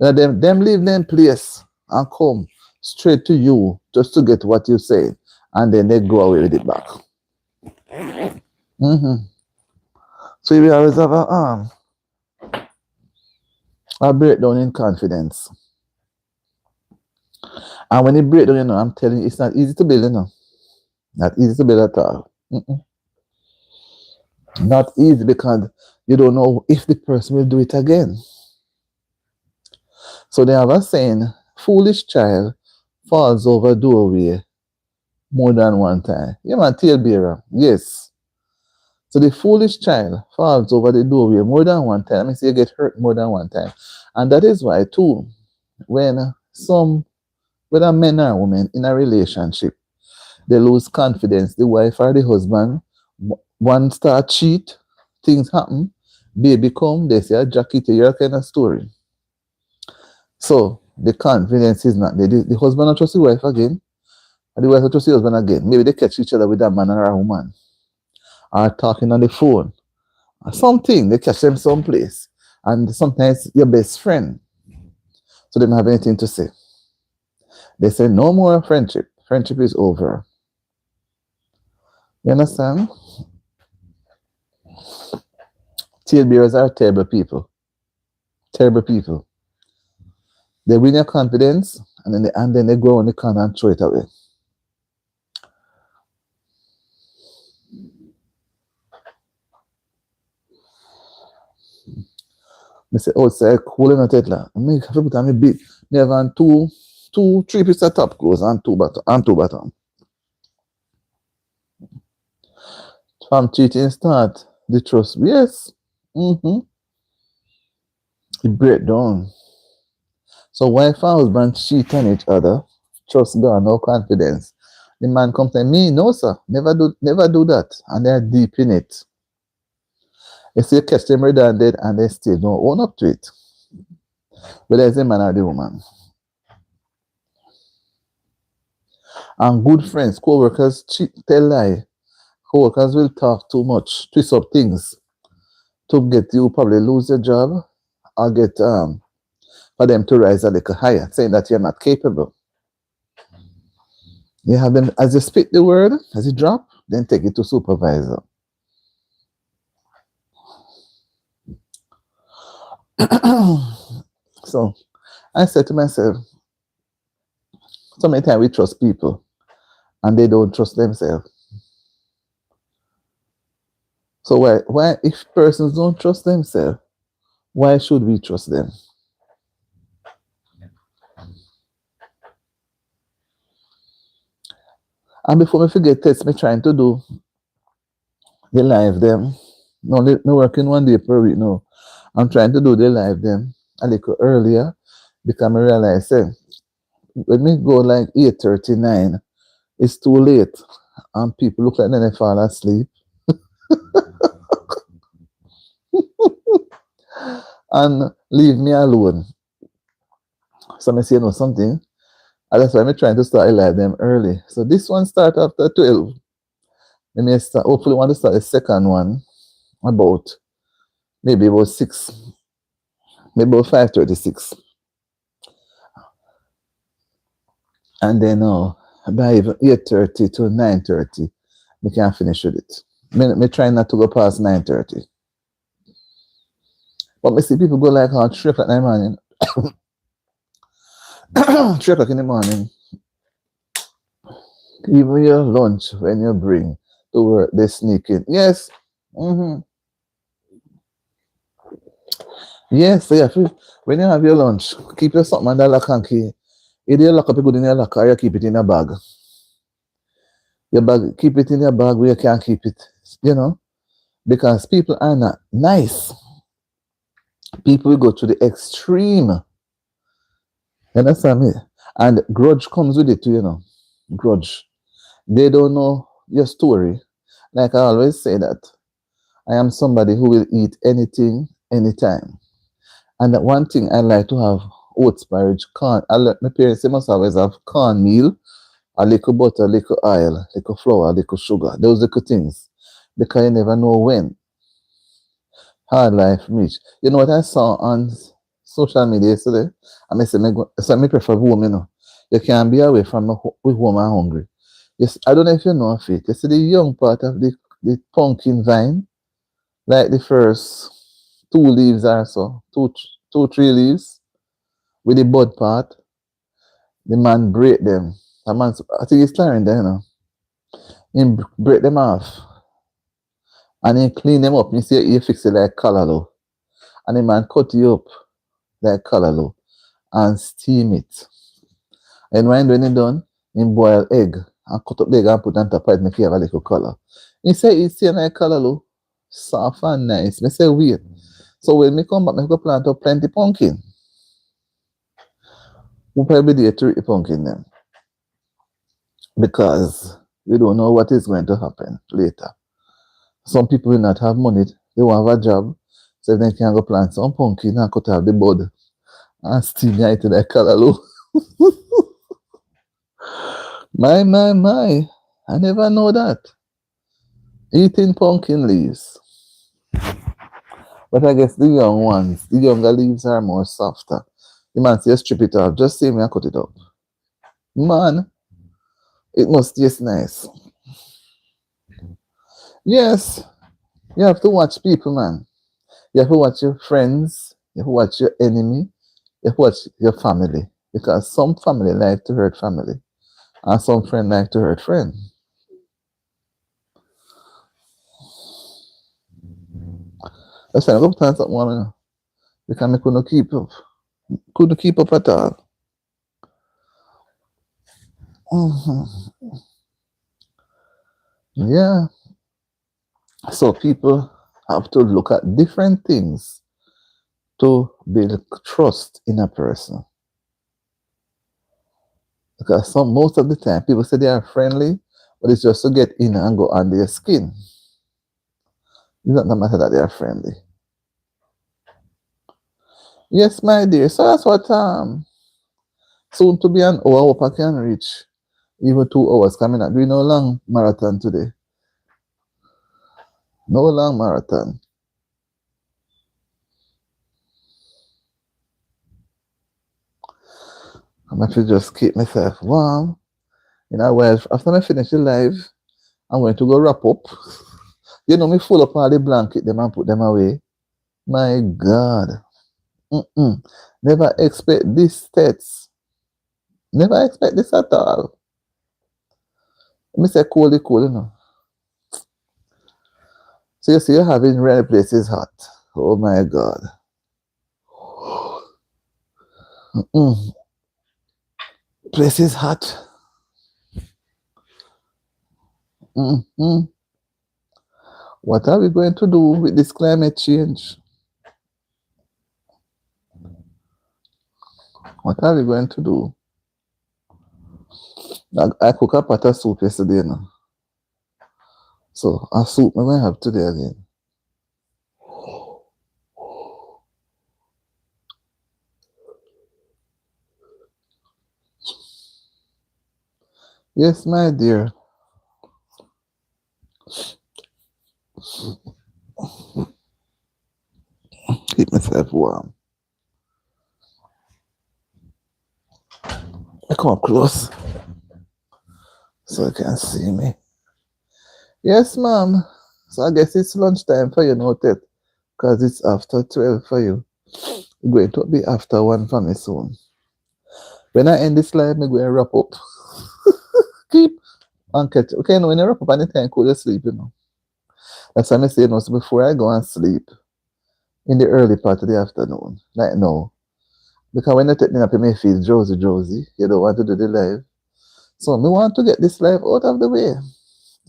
Them leave them place and come straight to you just to get what you say. And then they go away with it back. Mm-hmm. So we always have a breakdown in confidence. And when it breaks down, you know, I'm telling you, it's not easy to build, you know. Not easy to build at all. Not easy because you don't know if the person will do it again. So they have a saying, foolish child falls over doorway more than one time. Yeah, man, tailbearer. Yes. So the foolish child falls over the doorway more than one time. I mean, so you get hurt more than one time. And that is why, too, when whether men or women in a relationship, They lose confidence. The wife or the husband, one start cheat, things happen, baby come, they say, Jackie, to your kind of story. So the confidence is not there. The husband not trust the wife again, and the wife not trust the husband again. Maybe they catch each other with a man or a woman, or talking on the phone, or something. They catch them someplace, and sometimes your best friend, so they don't have anything to say. They say no more friendship. Friendship is over. You understand? Tailbearers are terrible people. Terrible people. They win your confidence, and then they go on the corner and throw it away. I say, oh, c'est cool in a tetla. I have to put on my big. Me have three pieces of top clothes and two bottom. From cheating start, the trust, yes. It break down. So wife and husband cheat on each other, trust gone, no confidence. The man comes to me, no sir, never do that. And they're deep in it. You see, you catch them redundant and they still don't own up to it. Whether it's the man or the woman. And good friends, co-workers cheat, tell lie. Co-workers will talk too much, twist up things to get you probably lose your job or get for them to rise a little higher, saying that you're not capable. You have them, as you speak the word, as you drop, then take it to supervisor. So I said to myself, so many times we trust people and they don't trust themselves. So why if persons don't trust themselves, why should we trust them? And before I forget tests, me trying to do the live them. No working one day per week, no. I'm trying to do the live them a little earlier because I realize when me go like 8:39, it's too late. And people look like they fall asleep. And leave me alone. So I say, you know something? And that's why I'm trying to start a live them early. So this one start after 12. Let me start, hopefully want to start the second one about maybe about 6, maybe about 5:36. And then by 8:30 to 9:30, we can finish with it. Me try not to go past 9:30. But me see people go like 3 o'clock in the morning. 3 o'clock in the morning. Even your lunch when you bring to work, they sneak in. Yes. Yes, so yeah, when you have your lunch, keep your something under lock and key. Either you lock up it good in your locker or you keep it in a bag. Your bag, keep it in your bag where you can keep it, because people are not nice. People will go to the extreme. You understand me? And grudge comes with it too, Grudge. They don't know your story. Like I always say that I am somebody who will eat anything, anytime. And that one thing I like to have oats porridge, corn. My parents, they must always have cornmeal, a little butter, a little oil, a little flour, a little sugar. Those little things. Because you never know when hard life reach. You know what I saw on social media yesterday? I say, I prefer home, You can't be away from with home and hungry. Yes, I don't know if you know of it. You see the young part of the pumpkin vine, like the first 2 leaves or so, 3 leaves, with the bud part, the man break them. The man, I think he's clearing them, He break them off. And he clean them up. You see, he fix it like callaloo. And the man cut you up like callaloo and steam it. And when he done, he boil egg and cut up the egg and put on top of it, make it have a little color. He say it's like callaloo, soft and nice. I say wait. So when me come back, I go plant up plenty pumpkin. We'll probably be there to eat the pumpkin then. Because We don't know what is going to happen later. Some people will not have money. They won't have a job. So they can go plant some pumpkin and cut off the bud and steam it to the callaloo. My. I never know that. Eating pumpkin leaves. But I guess the young ones, the younger leaves are more softer. The man says strip it off. Just see me and cut it up. Man, it must taste nice. Yes, you have to watch people, man. You have to watch your friends. You have to watch your enemy. You have to watch your family. Because some family like to hurt family. And some friend like to hurt friend. That's why I go plan something one. Because I couldn't keep up. Couldn't keep up at all. Mm-hmm. Yeah. So people have to look at different things to build trust in a person. Because most of the time people say they are friendly, but it's just to get in and go under your skin. It's not the matter that they are friendly. Yes, my dear. So that's what soon to be an hour up I can reach. Even 2 hours coming up. Doing no long marathon today. No long marathon. I'm going to just keep myself warm. You know, well, after I finish the live, I'm going to go wrap up. You know, me full up all the blanket them and put them away. My God. Never expect this stats. Never expect this at all. Let me say cool, you know. So you see, you're having rare places hot. Oh my God. Places hot. What are we going to do with this climate change? What are we going to do? I cook a pot of soup yesterday, you know. So a soup I'm going to have today again. Yes, my dear. Keep myself warm. I come up close so you can see me. Yes, ma'am. So I guess it's lunchtime for you, noted. Because it's after 12 for you. It's going to be after 1 for me soon. When I end this live, I'm going to wrap up. Keep and catch. Okay, no, when you wrap up anytime, cool, you sleep, you know. That's why I say, you know, so before I go and sleep, in the early part of the afternoon, like now, because when you take me up, you may feel drowsy, you don't want to do the live. So me want to get this live out of the way.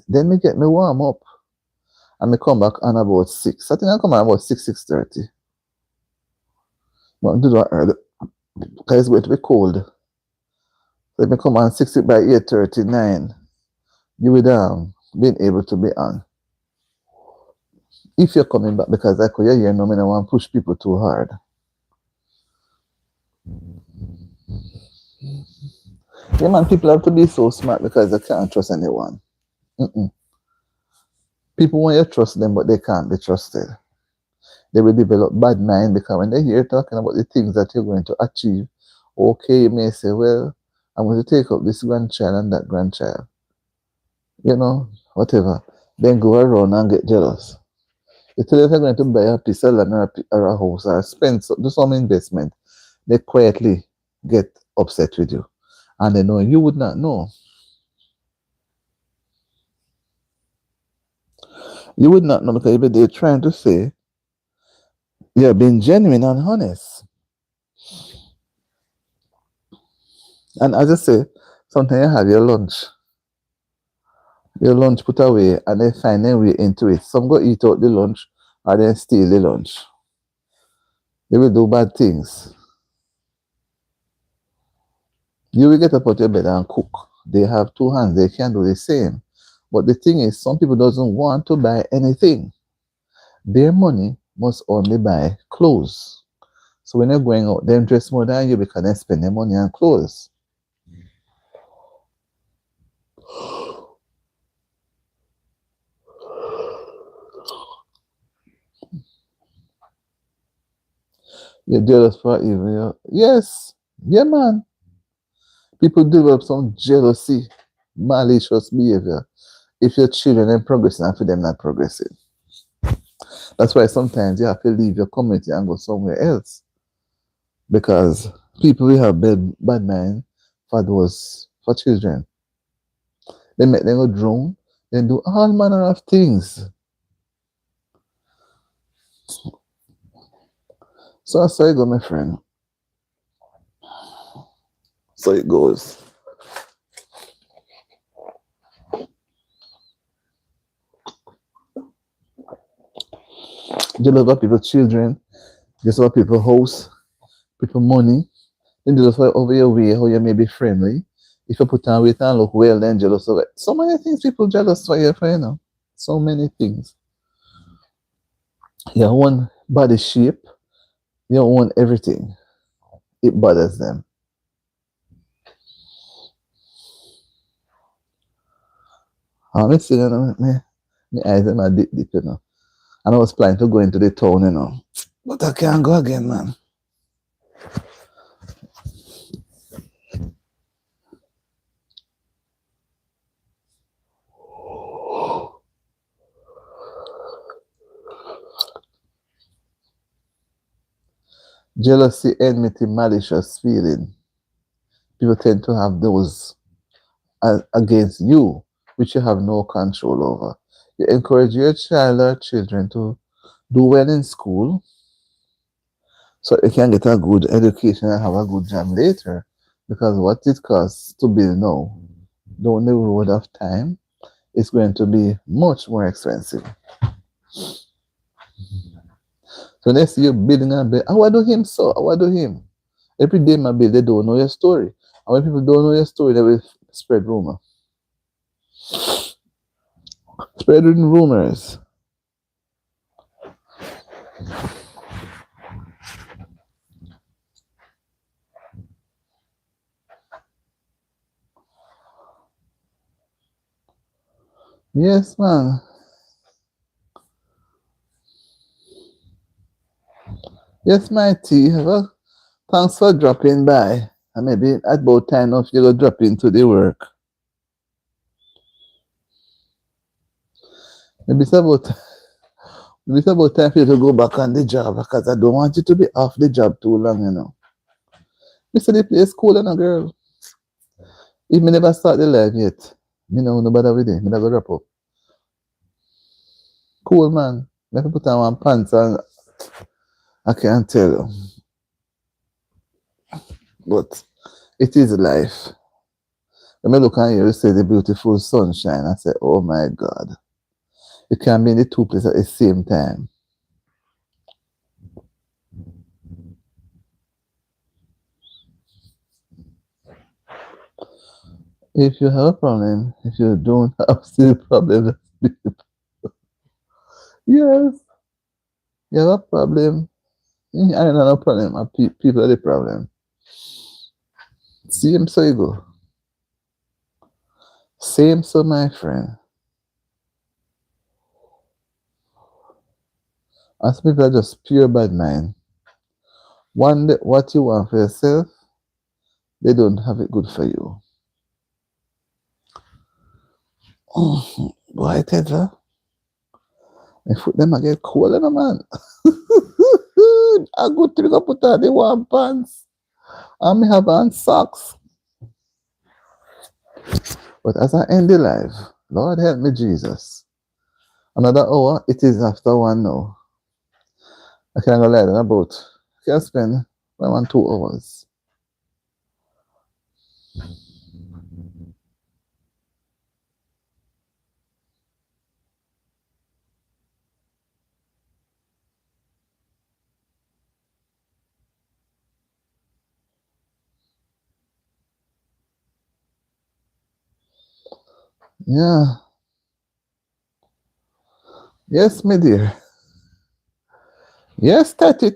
Then me get me warm up. And me come back on about 6. I think I come on about 6:30. Want to do that early. Because it's going to be cold. So if me come on 6 by 8:39, you will being able to be on. If you're coming back, because I could hear no, I don't want to push people too hard. Yeah, man, people have to be so smart because they can't trust anyone. People want you to trust them, but they can't be trusted. They will develop bad mind because when they hear talking about the things that you're going to achieve, okay, you may say, well, I'm going to take up this grandchild and that grandchild. You know, whatever. Then go around and get jealous. You tell them they're going to buy a piece of land or a house or do some investment. They quietly get upset with you. And they know you would not know. You would not know because they're trying to say you're being genuine and honest. And as I say, sometimes you have your lunch put away and they find their way into it. Some go eat out the lunch or they steal the lunch. They will do bad things. You will get up out your bed and cook. They have 2 hands, they can do the same. But the thing is, some people doesn't want to buy anything. Their money must only buy clothes. So when you're going out, they dress more than you because they spend their money on clothes. You're jealous for evil. Yes. Yeah, man. People develop some jealousy, malicious behavior. If your children are progressing and for them not progressing. That's why sometimes you have to leave your community and go somewhere else. Because people will have bad mind for children. They make them go drown, they do all manner of things. So that's how it go, my friend. So it goes. Jealous about people's children, jealous about people's house, people money. Then jealous over your way, how you may be friendly. If you put on weight and look well, then jealous of it. So many things people jealous for you know. So many things. Your own body shape, your own everything. It bothers them. I see, you know, my eyes are deep, deep, you know. And I was planning to go into the town, you know. But I can't go again, man. Jealousy, enmity, malicious feeling. People tend to have those against you, which you have no control over. You encourage your child or children to do well in school so they can get a good education and have a good job later. Because what it costs to build now, down the road of time, is going to be much more expensive. So they see you building and building. How I do him so? How I do him? Every day, my bill, they don't know your story. And when people don't know your story, they will spread rumor. Spreading rumors. Yes, man. Yes, my T. Well, thanks for dropping by. And maybe at about time of you go drop into the work. Maybe it's about time for you to go back on the job because I don't want you to be off the job too long, you know. You see the place cool and a girl. If me never start the live yet, me know no bother with it. Me never wrap up. Cool man. Let me put on one pants and I can't tell you. But it is life. When I look at you, you say the beautiful sunshine. I say, oh my God. You can be in the two places at the same time. If you have a problem, if you don't have still problem, yes, you have a problem. I don't have a problem. People are the problem. Same so you go. Same so my friend. As people are just pure bad mind. One what you want for yourself, they don't have it good for you. Boy, Tedra, my foot them I get cold, no man. I go to go put on the warm pants. I may have on socks. But as I end the life, Lord help me, Jesus. Another hour, it is after one now. I can't go lie down about. I can spend 2 hours. Yeah. Yes, my dear. Yes, Tatty.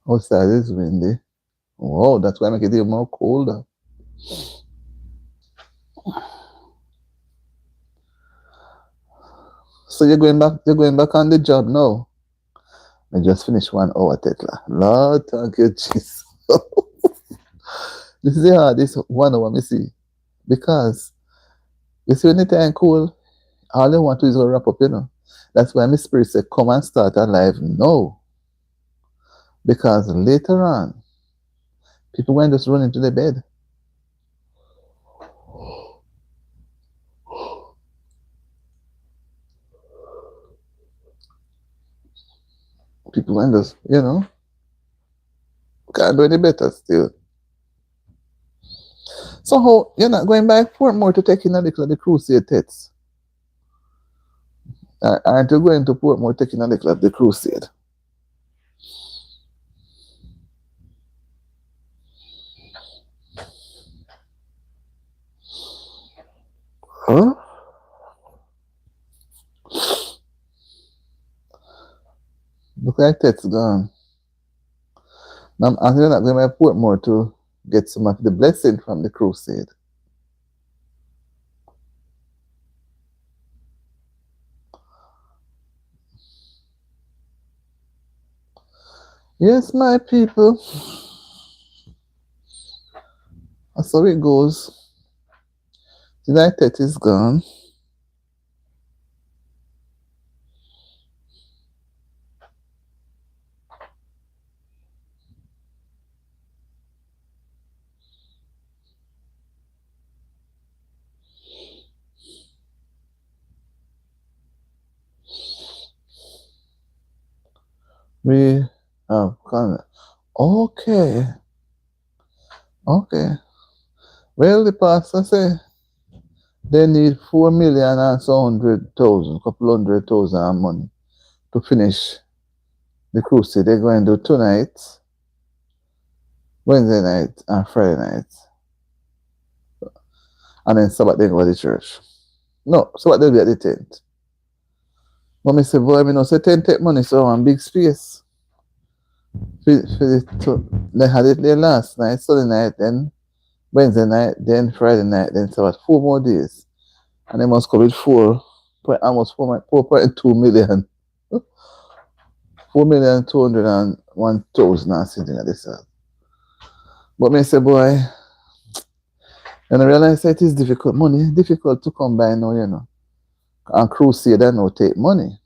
Outside is windy. Wow, that's why I make it even more colder. So you're going back on the job now. I just finished 1 hour, Tetla. Lord, thank you, Jesus. This is the hardest 1 hour, me see. Because you see when the time cool, all I want to do is to wrap up. That's why my spirit said, come and start a life now. Because later on, people going to just run into the bed. People going to just, can't do any better still. So how you're not going back Portmore to take in a little of the crusade tets? Aren't you going to Portmore taking a little of the crusade? Huh? Look like Ted's gone. Now I'm not going to Portmore to get some of the blessing from the crusade. Yes, my people. That's how it goes. Tonight Ted is gone. We have gone. Okay. Okay. Well, the pastor say they need 4 million and some 100,000, couple 100,000 of money to finish the crusade. They're going to do tonight, Wednesday night, and Friday night. And then Sabbath they go to the church. No, Sabbath they'll be at the tent. But me say, boy, me know say tent take money, so I'm big space. They had it there last night, Sunday night, then Wednesday night, then Friday night, then Sabbath. 4 more days. And they must come with almost 4.2 million. 4,201,000 and something like this. But me say, boy, and I realize that it is difficult. Money difficult to come by now. And crusade and now take money.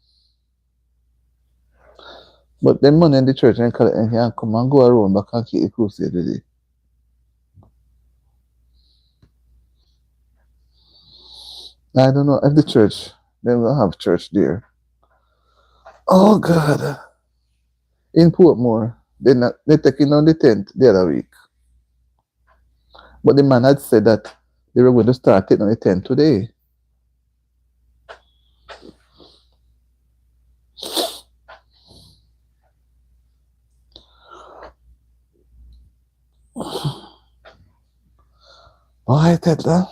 But the money in the church and collect and can come and go around back and keep the crusade ready. I don't know if the church, they will have church there. Oh God. In Portmore, they taking on the tent the other week. But the man had said that they were going to start taking on the tent today. Why, Tetla?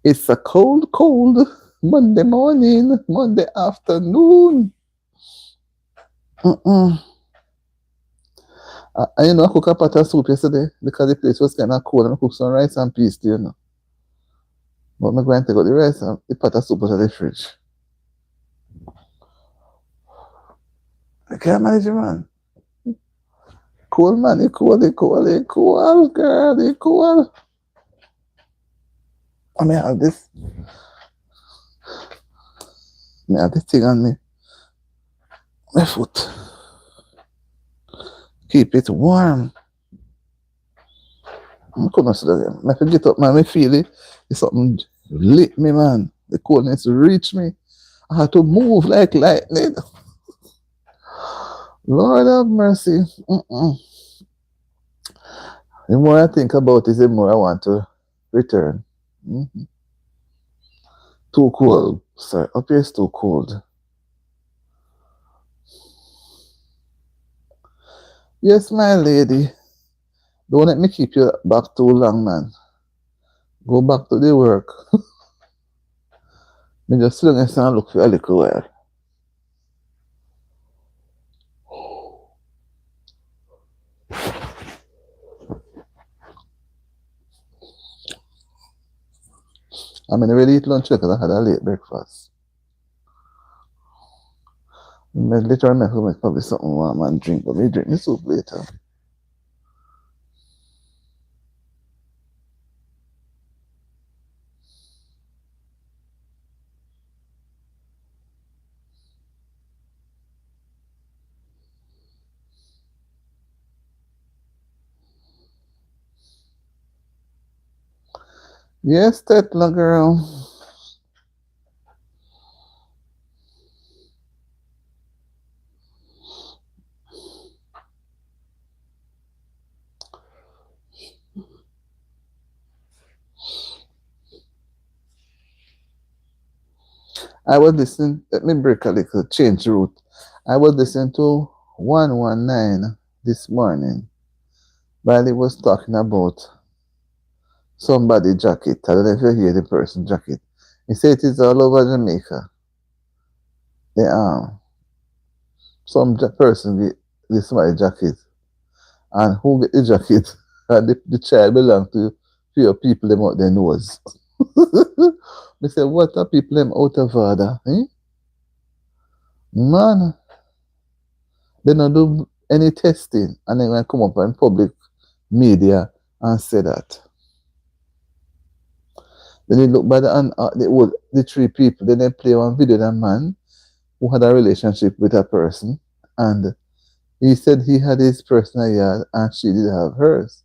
It's a cold Monday morning, Monday afternoon. I cooked a pot of soup yesterday because the place was kind of cold and I cooked some rice and peas, But I'm going to take out the rice and the pot of soup out of the fridge. I can't manage it, man. Cool, man. It's cool, girl. It's cool. I mean, I have this thing on me. My foot. Keep it warm. I couldn't see that. I forget up, man. I feel it. It's something lit me, man. The coldness reached me. I had to move like lightning. Lord have mercy. The more I think about it, the more I want to return. Too cold, sir. Up here is too cold. Yes, my lady. Don't let me keep you back too long, man. Go back to the work. Me just sit down and look for a little while. I mean, I really eat lunch because I had a late breakfast. Later on, I could make probably something warm and drink, but me drink the soup later. Yes, Tetla girl. I was listening, let me break a little, change route. I was listening to 119 this morning while he was talking about somebody jacket. I don't know if you hear the person jacket. He said it is all over Jamaica. The some person get this somebody jacket, and who get the jacket? And the child belong to few people them out their nose. They say, what are people them out of order? Eh? Man, they don't do any testing, and then when come up in public media and say that. Then they look by the three people, then they play one video that man who had a relationship with a person, and he said he had his personal yard and she did have hers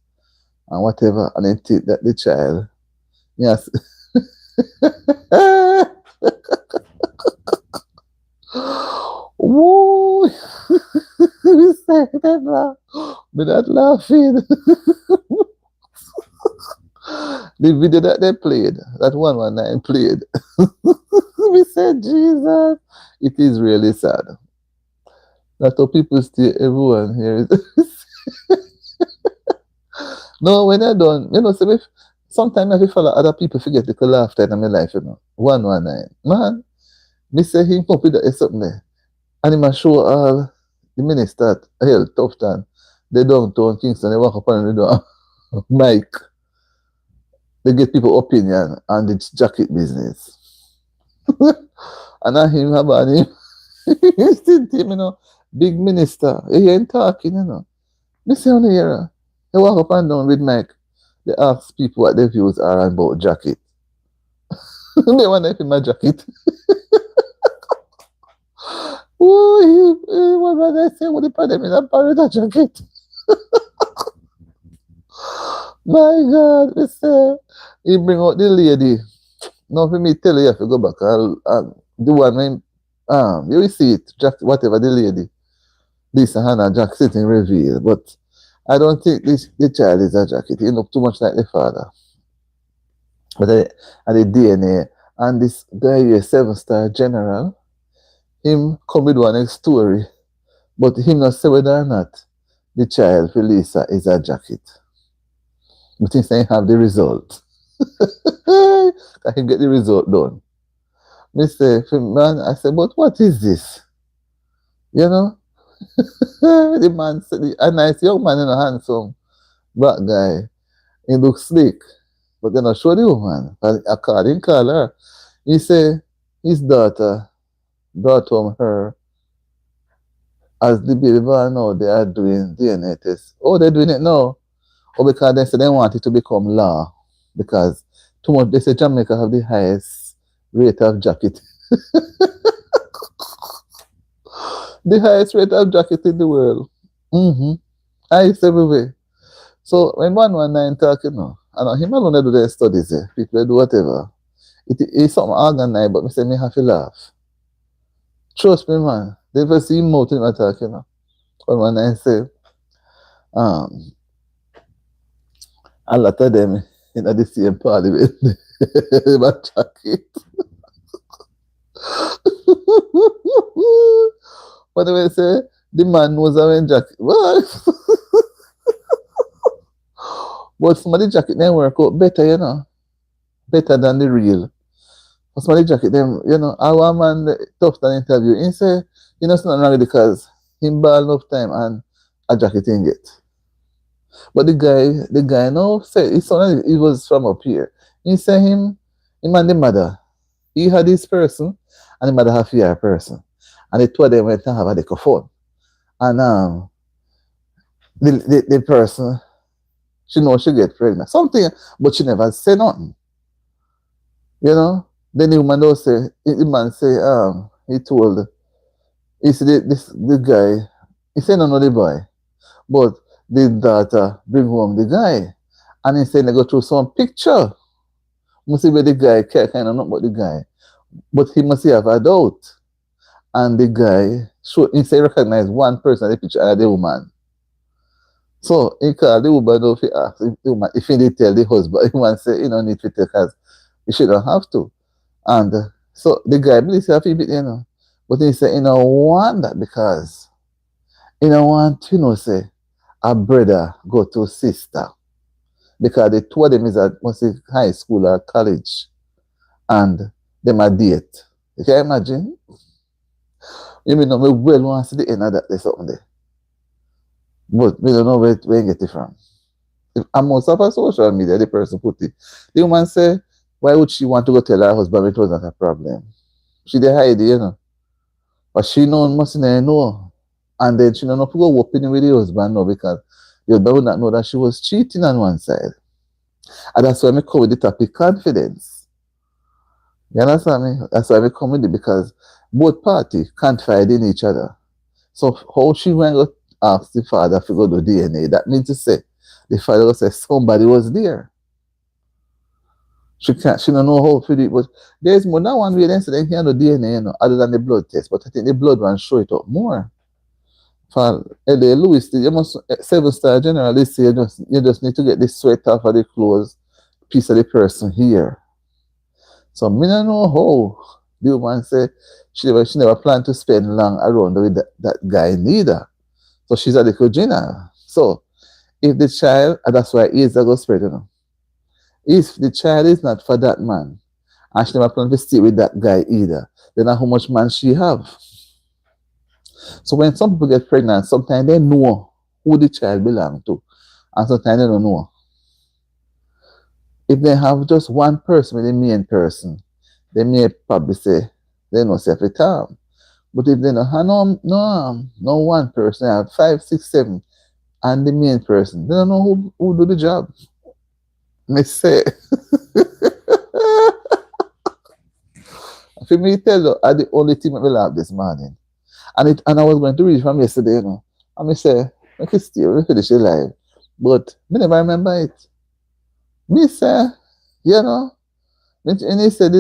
and whatever, and then take that the child. Yes. Woo! We said that laugh. But that laughing. The video that they played, that 119 played. We said, Jesus, it is really sad. That's how people stay, everyone here. No, when they're done, so sometimes I follow other people forget to laugh in my life, 119. Man, me say him up with that something there. And he must show all the minister at Health, Tufton, they downtown Kingston, they walk up and they do Mike. They get people opinion on the jacket business. And I him about him. He's still him, big minister. He ain't talking, Me say on the here. They walk up and down with Mike. They ask people what their views are about jacket. They want to my jacket. Oh, what was I say? What put them in a parrot jacket? My God, we say he bring out the lady. Now for me tell you, you have to go back. I'll do one when you will see it, Jack, whatever the lady. Lisa Hannah Jack sitting reveal. But I don't think the child is a jacket. He look too much like the father. But the DNA and this guy here, 7-star general, him come with one story, but him not say whether or not the child for Lisa is a jacket. But he say have the result. I can get the result done. Me say, man, I say, but what is this? The man said, a nice young man and a handsome black guy. He looks slick, but then I show the woman. According to her, he say his daughter brought home her as the baby boy now they are doing DNA tests. Oh, they're doing it now. Oh, because they say they want it to become law. Because too much they say Jamaica have the highest rate of jacket. The highest rate of jacket in the world. Highest everywhere. So when 119 talking now, I know him alone do their studies there. People do whatever. It's something organized, but me say me have to laugh. Trust me, man. They ever see him out in my talking now. 119 say, a lot of them in the same parliament. My jacket. What do I say? The man knows how to jacket. What? But some of the jacket they work out better, Better than the real. For somebody jacket them, you know, our man tough than interview. He say, you know, it's not wrong because him ball enough time and a jacket in get. But the guy no say he sounded he was from up here. He say him and the mother, he had this person and the mother have a person. And the two of them went to have a phone. And the person, she know she get pregnant. Something, but she never say nothing. You know? Then the woman don't say, the man say, he told, he said, the guy, he said, no, the boy. But the daughter bring home the guy. And he said, they go through some picture. Must see where the guy care kind of not about the guy. But he must have a doubt. And the guy, he say, recognize one person in the picture and the woman. So he called the woman if he asked the woman, if he did tell the husband, the woman say, you don't need to tell because you shouldn't have to. And so the guy believes he have to bit, you know. But he said, you don't want that because you don't want, you know, say, a brother go to sister. Because the two of them is at must say high school or college. And them a date. You can imagine? You may know me well want to see the end of that there's something there. But we don't know where you get it from. And most of our social media, the person put it. The woman say, why would she want to go tell her husband it was not a problem? She did hide it, you know. But she must know. And then she don't know to go open with the husband now because the husband would not know that she was cheating on one side. And that's why I come with the topic confidence. You understand me? That's why I come with it because both parties confide in each other. So how she went to ask the father to go do DNA, that means to say the father will say somebody was there. She don't know how to do it, but there's more than one way they say they can do DNA, you know, other than the blood test. But I think the blood one show it up more. For L.A. Lewis, you must 7-star general, they say you just need to get the sweat off of the clothes piece of the person here. So I don't know how the woman say she never planned to spend long around with that guy neither. So she's a little Gina. So if the child, and that's why AIDS go spread, you know. If the child is not for that man, and she never planned to stay with that guy either, then how much man she have? So when some people get pregnant, sometimes they know who the child belongs to, and sometimes they don't know. If they have just one person with the main person, they may probably say they know self at all. But if they don't have no one person, they have 5, 6, 7, and the main person, they don't know who do the job. Me say, for me tell you, I the only thing that we laugh this morning. And I was going to read from yesterday, you know. And I say, okay, still, we finish it live. But me never remember it. Me say, you know, and he said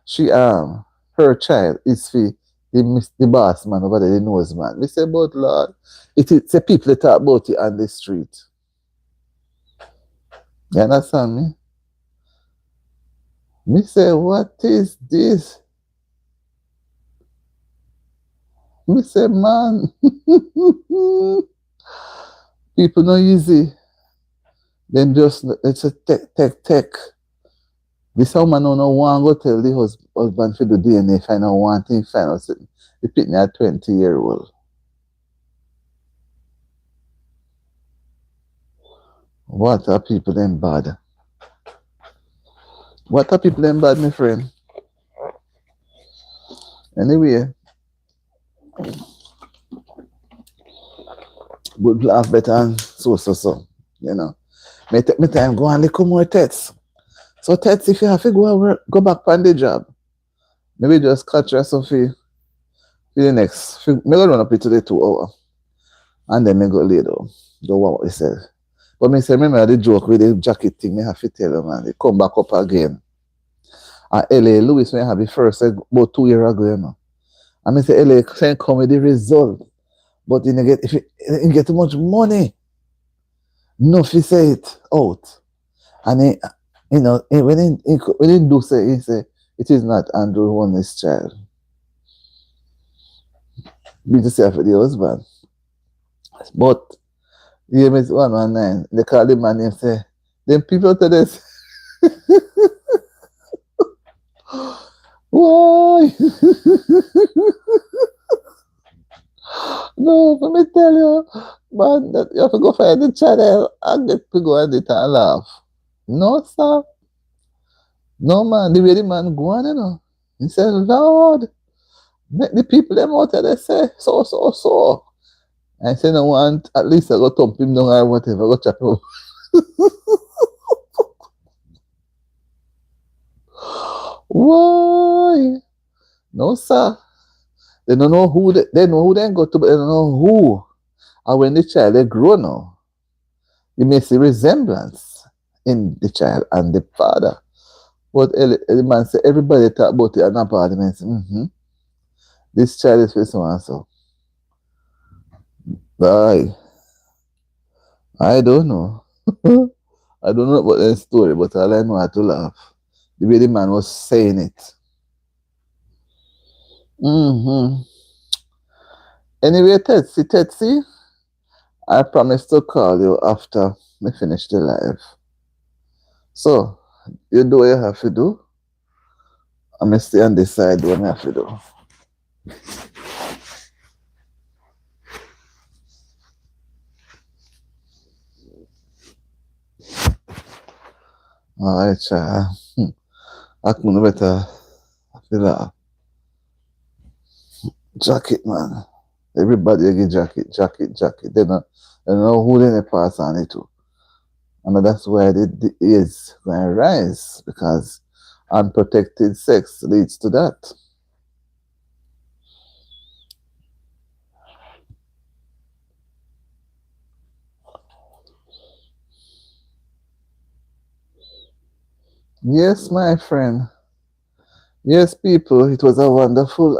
she her child is for the boss man over there, the nose man. Me say, but Lord, it is the people that talk about it on the street. You understand me? Me say, what is this? Me say, man, people not easy. Then just, it's a tech. This woman no want go tell the husband to do DNA, find out one thing, find out something. The pitney at 20-year-old. What are people them bad? What are people them bad, my friend? Anyway, good laugh better and so. You know. Me take me time go and look more tests. So tests, if you have to go back on the job, maybe just catch yourself for the next. Me go run up into the 2 hours. And then me go lay down. Do what we said. But me say, remember the joke with the jacket thing, me have to tell them, man. They come back up again. And L.A. Lewis, when I have the first about 2 years ago, you know. And me say, L.A. can come with the result. But if you get too much money, no, if you say it out. And he, you know, when he do say, he say, it is not Andrew Honey's child. Be to say for the husband. But the aim is 119. They call the man and say, then people to this. Why? No, let me tell you, man, that you have to go find the channel and get to go on it and laugh. No, sir. No, man, the way the man go on, you know. He said, Lord, make the people them out there, they say, so. I say, no want, at least I go thump him down or whatever, go chop him. Why? No, sir. They don't know who they know who they go to, but they don't know who. And when the child they grow now, you may see resemblance in the child and the father. But the man said everybody talk about it and not part of the man say, this child is for so and so. Bye. I don't know. I don't know about the story, but all I know how to laugh. The way the man was saying it. Anyway, Tetsi, I promise to call you after we finish the live. So, you do what you have to do. I'm going to stay on this side what I have to do. Alright, child. I couldn't better feel that. Jacket, man. Everybody get jacket. They don't know who they pass on it to. And that's why the is going to rise, because unprotected sex leads to that. Yes, my friend. Yes, people, it was a wonderful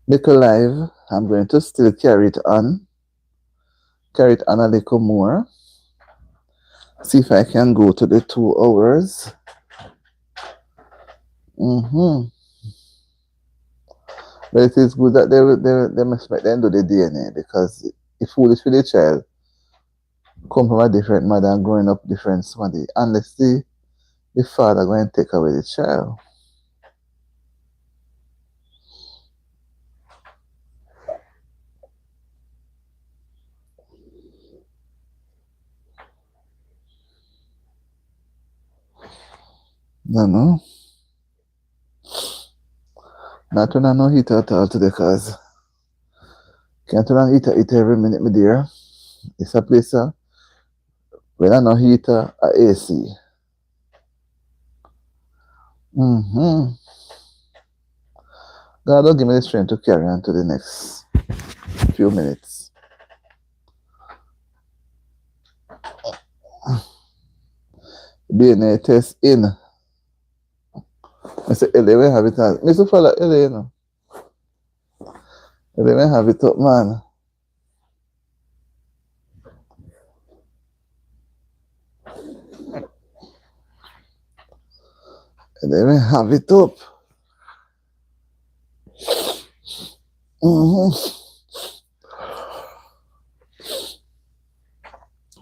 little live. I'm going to still carry it on a little more. See if I can go to the 2 hours. But it is good that they must make them do the DNA, because if foolish for the child come from a different mother and growing up different somebody, unless the father going to take away the child. No. Not when I no heat at all today, because can't turn on heat every minute, my dear. It's a place when I no heater, a AC. God will give me the strength to carry on to the next few minutes. DNA test in. I say, Ellie, we have it on. Mr. Fella, Ellie, you know. Ellie, we have it up, man. Ellie, we have it up.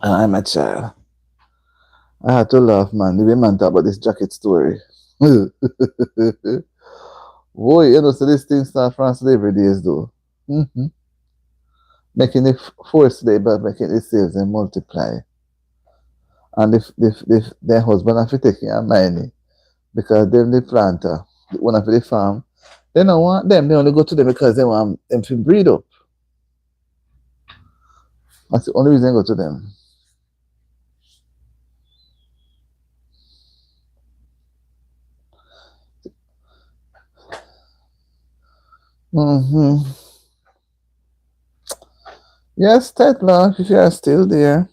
I'm a child. I had to laugh, man. The way man talk about this jacket story. Boy, you know, so this thing start from slavery days, though. Making it forced labor, making it slaves and multiply. And if their husband have to take care of money, because them the planter, the owner of the farm, they don't want them. They only go to them because they want them to breed up. That's the only reason they go to them. Yes, Tetla, if you are still there.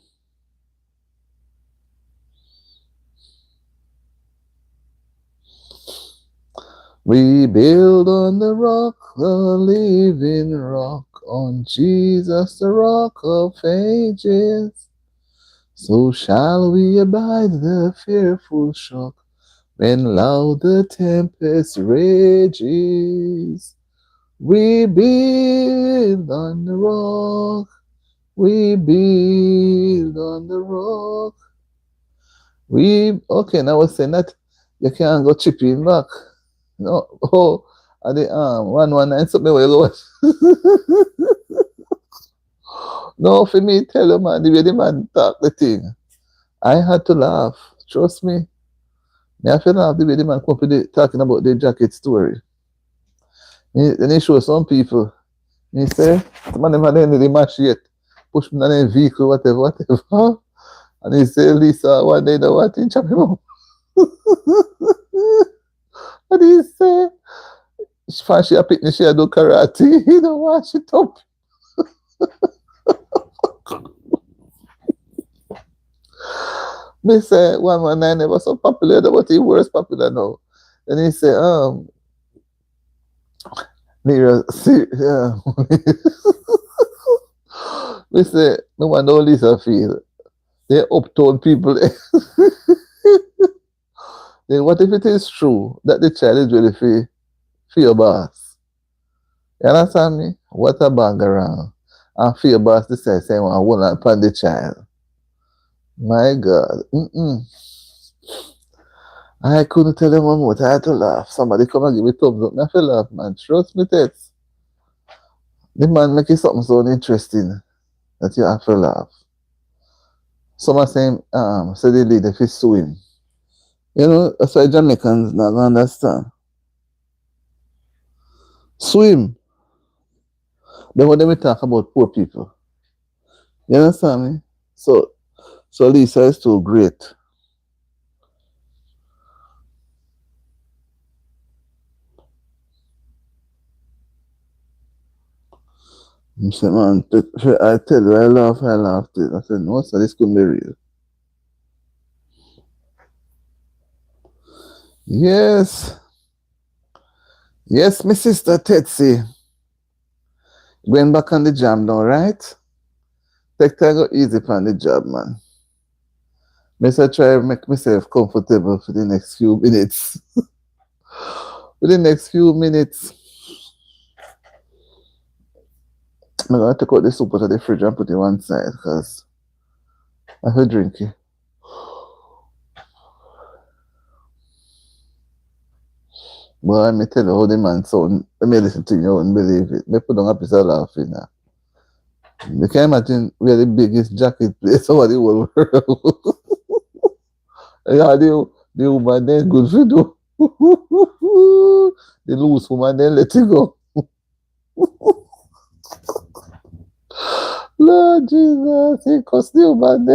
We build on the rock, the living rock, on Jesus, the rock of ages. So shall we abide the fearful shock, when loud the tempest rages. We build on the rock, we build on the rock. Okay, now I was saying that You can't go chipping back. No, oh, and the 119 something where you go. No, for me, tell you, man, the way the man talk the thing, I had to laugh. Trust me. Me have to laugh the way the man come up with talking about the jacket story. Then he show some people. He say, the man never done the match yet. Push me in a vehicle, whatever, whatever. And he say, Lisa, one day, the what in chop him up. And he say, she a picnic, she a do karate. He don't wash it up. Me say, 119 never so popular, but he worse popular now. Then he say, Nero, see, yeah. We say, no one know Lisa feel. They uptown people. Then what if it is true that the child is really for your boss? You understand me? What a bang around. And for your boss decide say, I want to upon the child. My God. I couldn't tell them what I had to laugh. Somebody come and give me thumbs up. I feel laugh, man. Trust me, Tets. The man make it something so interesting that you have to laugh. Some are saying, so they lead if he swim. You know, that's why Jamaicans not understand. Swim. Then when they talk about poor people. You understand me? So Lisa is too great. I said, man, I tell you, I laughed. I said, no, so this couldn't be real. Yes. Yes, my sister Tetsi. Going back on the job now, right? Take time go easy on the job, man. I try to make myself comfortable for the next few minutes. For the next few minutes. I'm going to take out the soup out of the fridge and put it one side because I have to drink it. But let me tell you how the man sound. Let me listen to you, you wouldn't believe it. Me put on a piece of laughing now. You can imagine we are the biggest jacket place over the whole world. Yeah, the woman then good for do. The loose woman then let it go. Lord Jesus, he cost the woman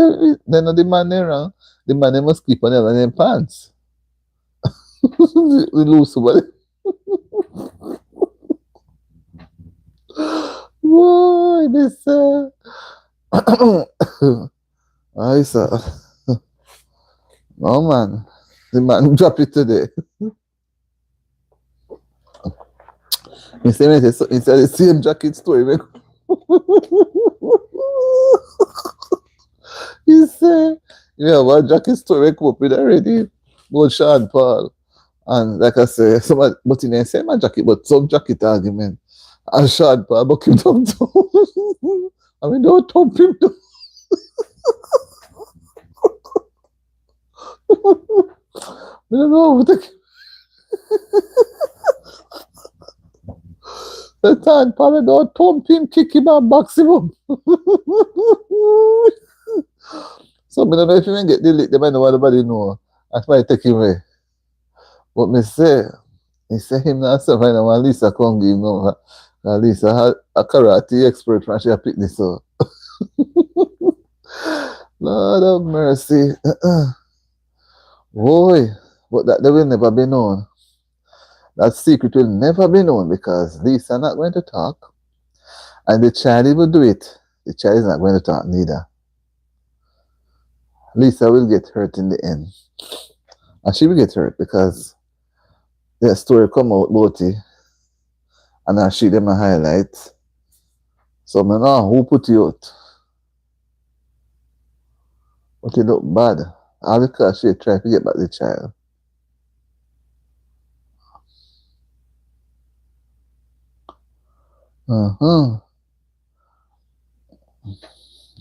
then the man there wrong. The man they must keep on their pants. The loose woman. Boy, this I saw. No man. The man drop it today. He said the same jacket story. He said, yeah, one jacket story come up with already. About Sean Paul. And like I say, somebody but in the same jacket, but some jacket argument. And Sean Paul but him down. I mean don't thump him down. I don't know. The time Paul don't thump him, kick him and box him up. So I don't know if you can get the lick, they might know what nobody know. That's why I take him away. But me say, he say him not survive and Lisa come give him no. Lisa had a karate expert when she picked this up. Lord of mercy. Boy, but that will never be known. That secret will never be known because Lisa not going to talk. And the child will do it. The child is not going to talk neither. Lisa will get hurt in the end. And she will get hurt because the story come out about it. And I see them a highlight. So I know who put you out. But it look bad. All because she tried to get back the child.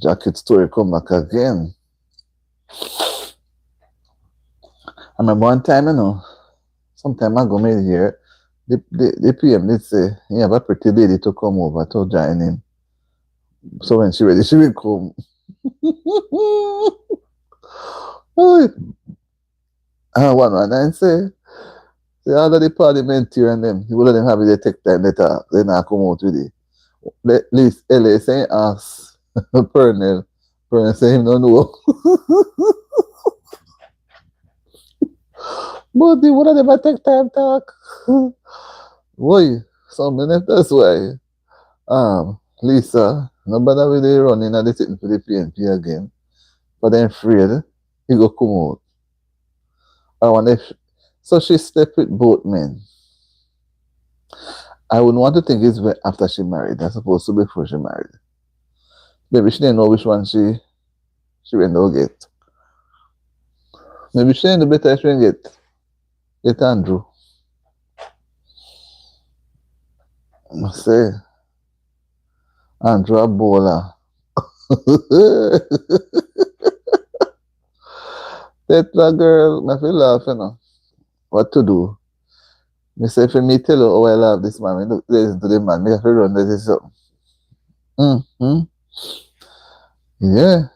Jacket story come back again. I remember one time, some time ago, maybe here, the PM did say he have a pretty lady to come over to join him. So when she ready, she will come. Oh, one man and say, all of the parliamentarian them, all of them have to take time later, they not come out with it. At least LA saying ask Pernell. Pernell say him don't know. But the one of them a take time talk. Boy, so many that's why. Lisa, nobody really running and they sitting for the PNP again. But then afraid he go come out. I wonder if so she slept with both men. I would want to think it's after she married, as opposed to before she married. Maybe she didn't know which one she went to get. Maybe she didn't know better she didn't get Andrew. I say Andrew a bowler. That girl, I feel laugh, What to do? Me say for me tell you how I love this man. Me look listen to the man. Me have to run this something. Mm-hmm. Yeah.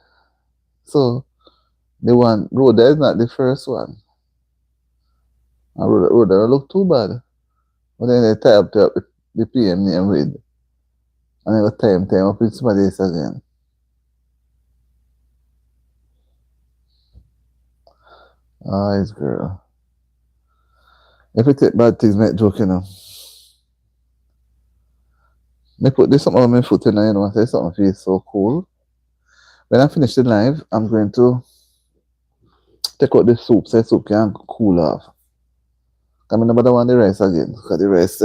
So the one Rhoda is not the first one. And Rhoda don't look too bad. But then they tie up the PM name with. And they go time up with somebody else again. Nice girl. If you take bad things, make joke. Me put this something on my foot and I say something feels so cool. When I finish the live, I'm going to take out the soup so the soup can cool off. I mean, nobody want the rice again. Because the rice,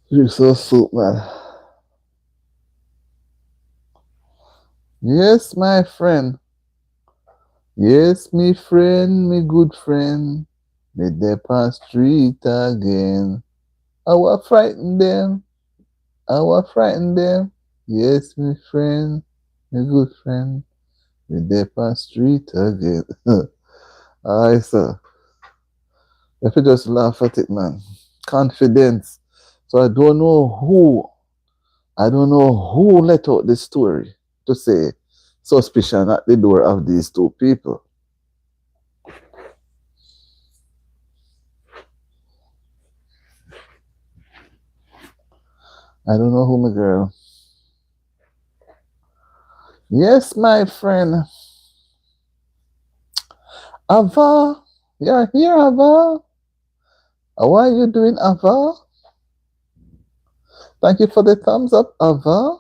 You're so soup, man. Yes, my friend. Yes, me friend, me good friend. Me dey on street again. I will frighten them. I will frighten them. Yes, me friend, me good friend. Me dey on street again. Aye, sir. If you just laugh at it, man. Confidence. So I don't know who let out this story to say suspicion at the door of these two people. I don't know who, my girl. Yes, my friend. Ava, you're here, Ava. How are you doing, Ava? Thank you for the thumbs up, Ava.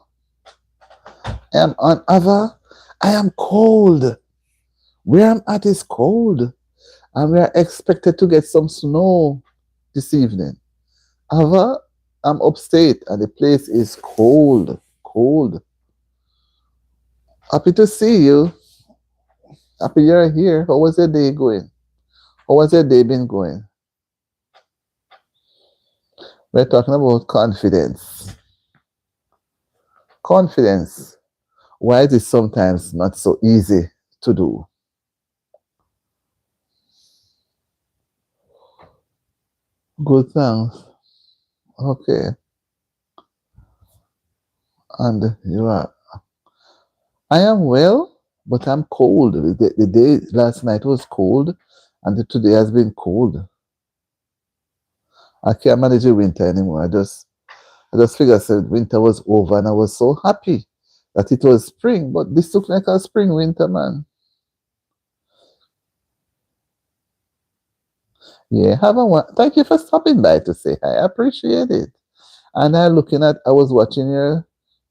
I am on Ava. I am cold. Where I'm at is cold. And we are expected to get some snow this evening. Ava, I'm upstate and the place is cold. Cold. Happy to see you. Happy you're here. How was your day going? How was your day been going? We're talking about confidence. Confidence. Why is it sometimes not so easy to do? Good, thanks. Okay. And you are. I am well, but I'm cold. The day last night was cold, and today has been cold. I can't manage the winter anymore. I just figured that winter was over, and I was so happy that it was spring. But this looked like a spring winter, man. Yeah, have a one. Thank you for stopping by to say hi. I appreciate it. And I was watching your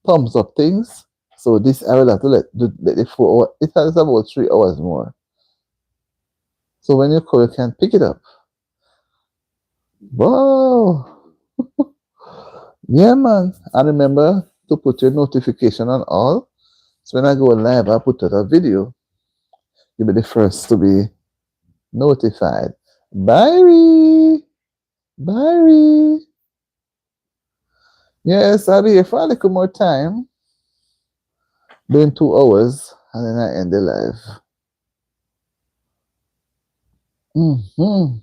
thumbs up things. So this I will have to let the 4 hour. It has about 3 hours more. So when you call, you can pick it up. Wow. Yeah, man. And remember to put your notification on all. So when I go live, I put out a video. You'll be the first to be notified. Bye. Bye. Yes, I'll be here for a little more time. Doing 2 hours and then I end the live. Mm-hmm.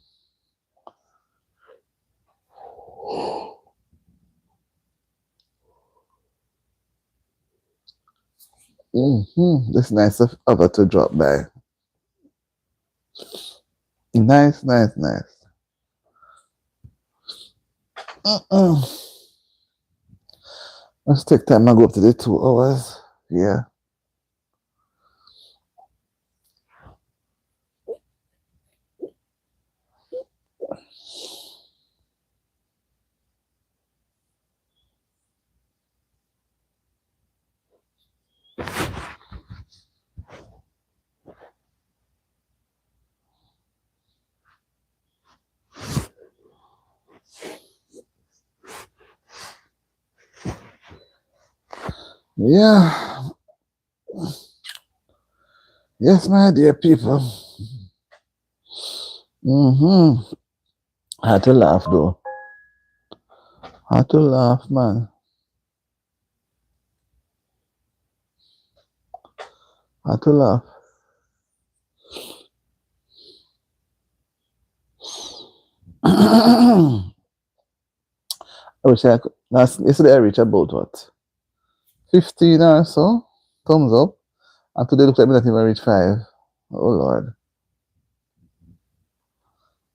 Mm-hmm. It's nice of Ava to drop by. Nice, nice, nice. Let's take time and go up to the 2 hours. Yeah. Yeah. Yes, my dear people. Mm-hmm. I had to laugh though. I had to laugh, man. I had to laugh. I wish I could. Yesterday I reached about what? 15 or so. Thumbs up. And today looks like me not even reach 5. Oh Lord.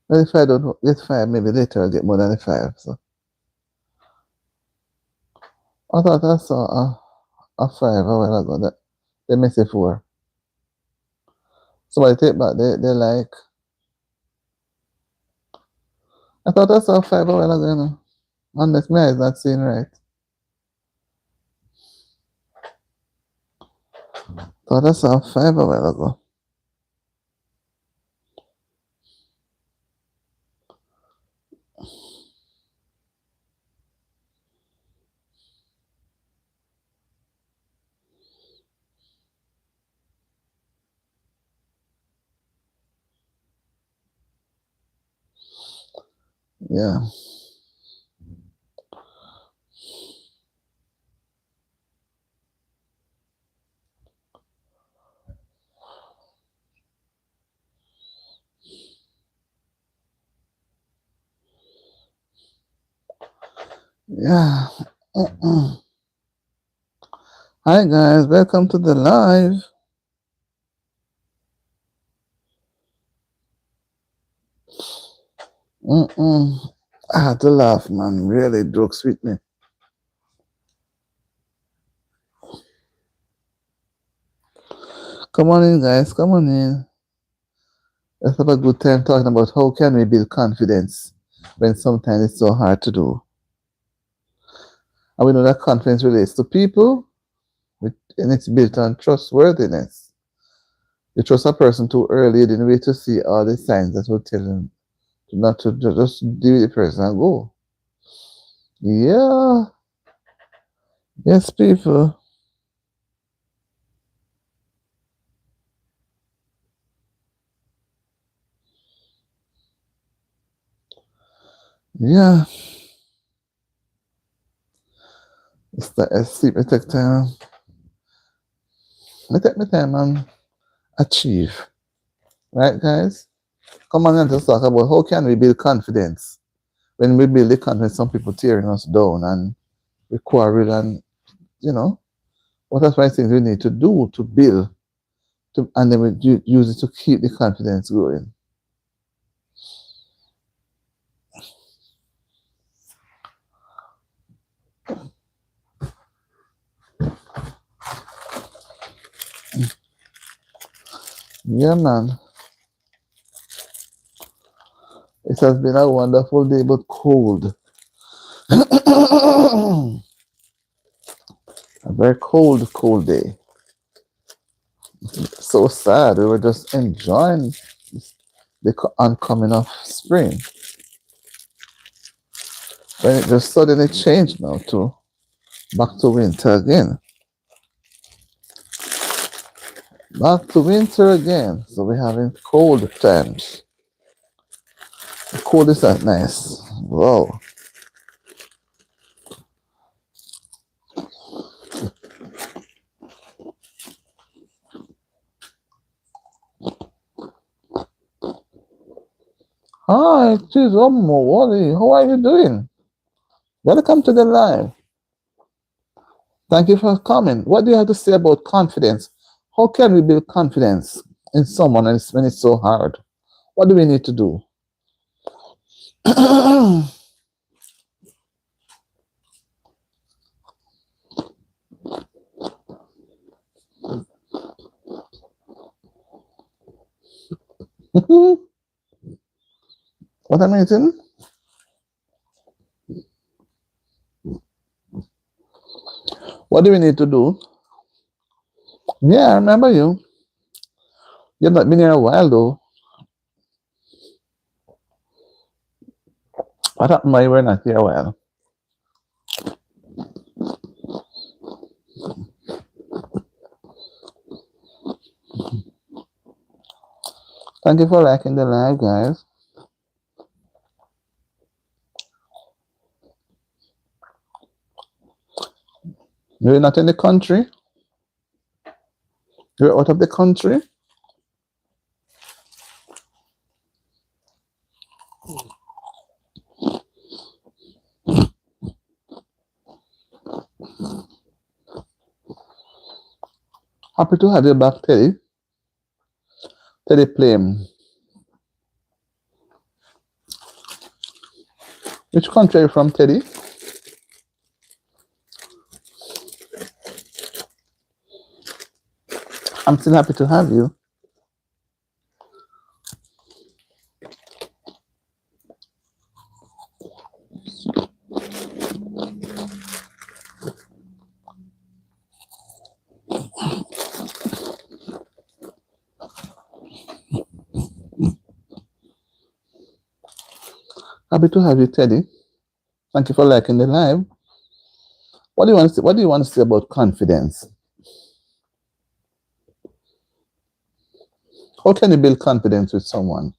Well, if I don't get 5, maybe later I'll get more than the 5. So I thought I saw a 5 a while ago. That they may say 4. Somebody take back. They like. I thought I saw a 5 a while ago, you know. Unless my eyes not seeing right. Thought I saw a 5 a while ago. Yeah. Yeah. Hi guys, welcome to the live. I had to laugh, man. Really, jokes with me. Come on in, guys. Come on in. Let's have a good time talking about how can we build confidence when sometimes it's so hard to do. And we know that confidence relates to people, and it's built on trustworthiness. You trust a person too early, you didn't wait to see all the signs that will tell them not to just deal with the person and go. Yeah. Yes, people. Yeah. Sleep, I take time. I take my time and achieve. Right, guys? Come on and just talk about how can we build confidence. When we build the confidence, some people tearing us down and we quarrel and, you know, what are the things we need to do to build, and then we use it to keep the confidence going. Yeah, man. It has been a wonderful day, but cold. A very cold, cold day. So sad. We were just enjoying the oncoming of spring. Then it just suddenly changed now to back to winter again. Back to winter again. So we're having cold times. The cold is that nice. Wow. Hi, geez, Wally, how are you doing? Welcome to the live. Thank you for coming. What do you have to say about confidence? How can we build confidence in someone when it's so hard? What do we need to do? What am I saying? What do we need to do? Yeah, I remember you. You've not been here a while though. What happened why you were not here a while? Thank you for liking the live, guys. You're not in the country? You're out of the country? Happy to have you back, Teddy. Teddy Plame. Which country are you from, Teddy? I'm still happy to have you. Happy to have you, Teddy. Thank you for liking the live. What do you want to say? What do you want to say about confidence? How can you build confidence with someone?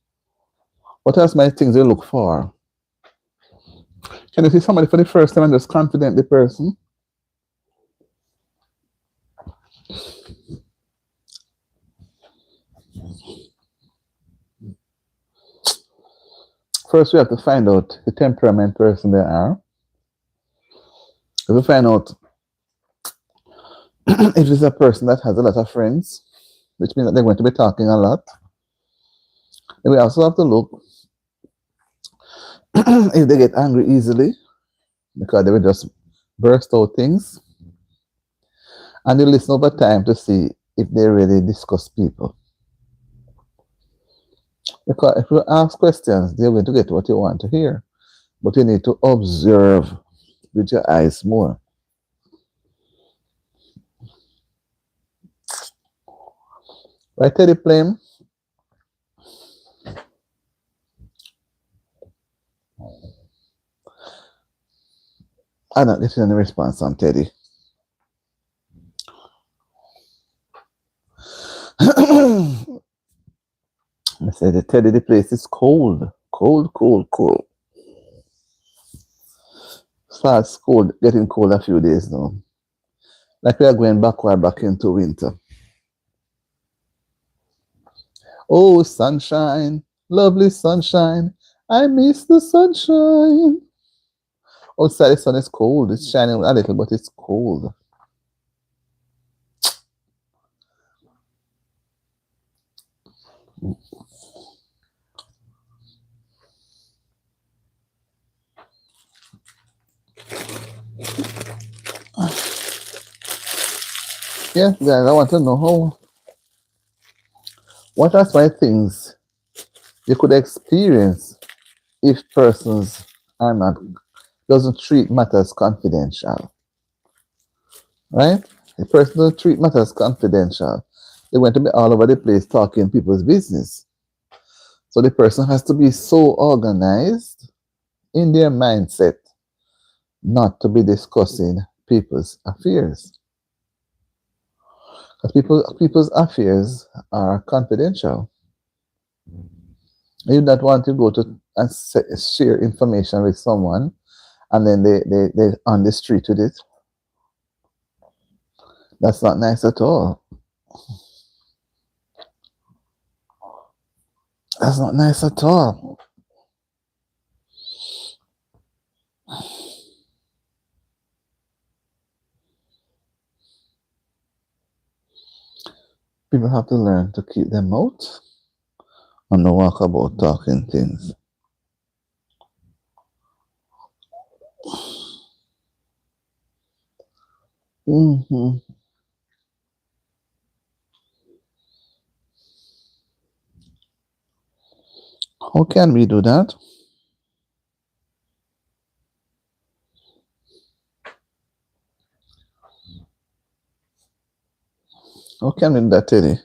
What else might things you look for? Can you see somebody for the first time and just confident the person? First, we have to find out the temperament person they are. We find out if it's a person that has a lot of friends, which means that they're going to be talking a lot. And we also have to look if they get angry easily, because they will just burst out things. And you listen over time to see if they really discuss people. Because if you ask questions, they're going to get what you want to hear. But you need to observe with your eyes more. Right, Teddy Plame? I'm not getting any response on Teddy. I said, Teddy, the place is cold. Cold, cold, cold. Fast cold, getting cold a few days now. Like we are going back into winter. Oh, sunshine, lovely sunshine. I miss the sunshine. Outside the sun is cold. It's shining a little, but it's cold. Yes, guys, I want to know what are some things you could experience if persons are not, doesn't treat matters confidential, right? If person doesn't treat matters confidential, they're going to be all over the place talking people's business. So the person has to be so organized in their mindset not to be discussing people's affairs. Because people's affairs are confidential. You don't want to go to and share information with someone and then they on the street with it. That's not nice at all. That's not nice at all. People have to learn to keep their mouth and not walk about talking things. Hmm. How can we do that? How can we do that, Teddy?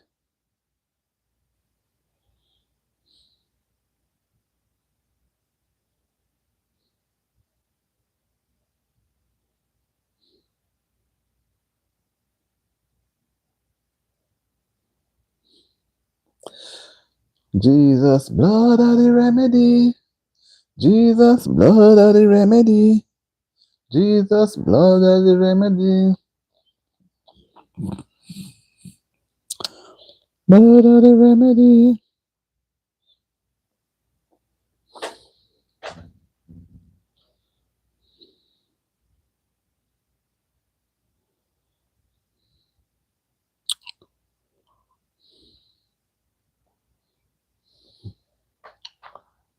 Jesus, blood of the remedy. Jesus, blood of the remedy. Jesus, blood of the remedy. Blood of the remedy.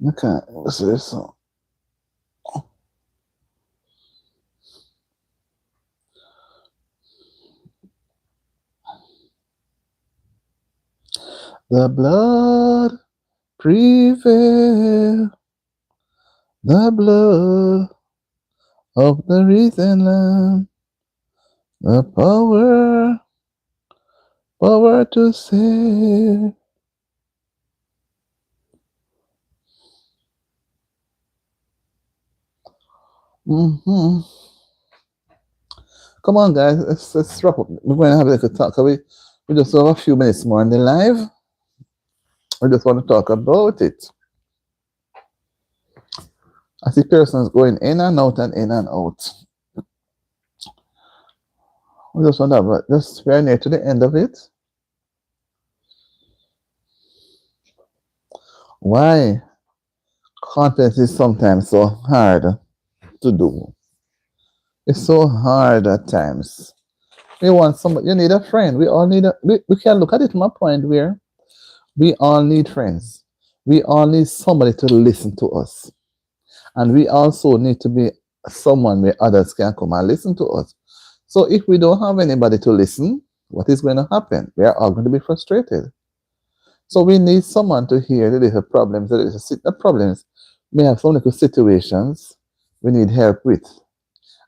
Okay, what's this? The blood prevail. The blood of the risen Lamb. The power to save. Hmm. Come on, guys, let's wrap up. We're going to have a little talk. We just have a few minutes more in the live. We just want to talk about it. I see persons going in and out and in and out. We just want to have just we're near to the end of it. Why confidence is sometimes so hard to do. It's so hard at times. We want somebody, you need a friend. We all need we can look at it from a point where we all need friends. We all need somebody to listen to us. And we also need to be someone where others can come and listen to us. So if we don't have anybody to listen, what is going to happen? We are all going to be frustrated. So we need someone to hear the little problems, the problems. We have some little situations we need help with.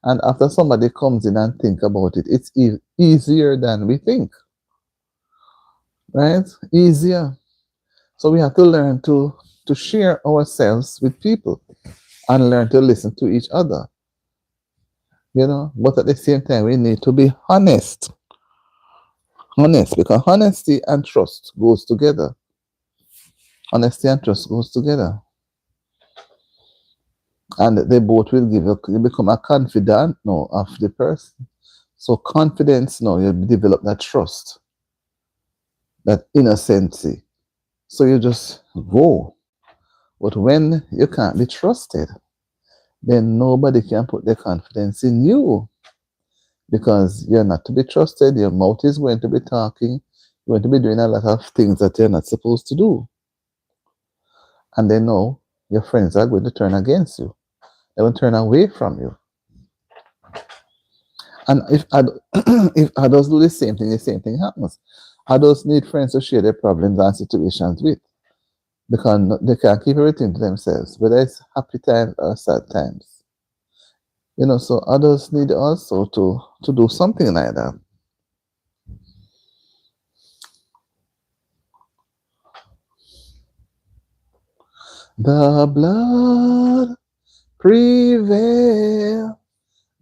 And after somebody comes in and think about it, it's easier than we think, right? Easier. So we have to learn to share ourselves with people and learn to listen to each other. But at the same time, we need to be honest. Honest, because honesty and trust goes together. Honesty and trust goes together. And they both will you become a confidant now of the person. So confidence now, you develop that trust, that innocency. So you just go. But when you can't be trusted, then nobody can put their confidence in you because you're not to be trusted. Your mouth is going to be talking. You're going to be doing a lot of things that you're not supposed to do. And they know your friends are going to turn against you. They will turn away from you. And if if adults do the same thing happens. Adults need friends to share their problems and situations with because they can't keep everything to themselves, whether it's happy times or sad times. So adults need also to do something like that. The blood prevail,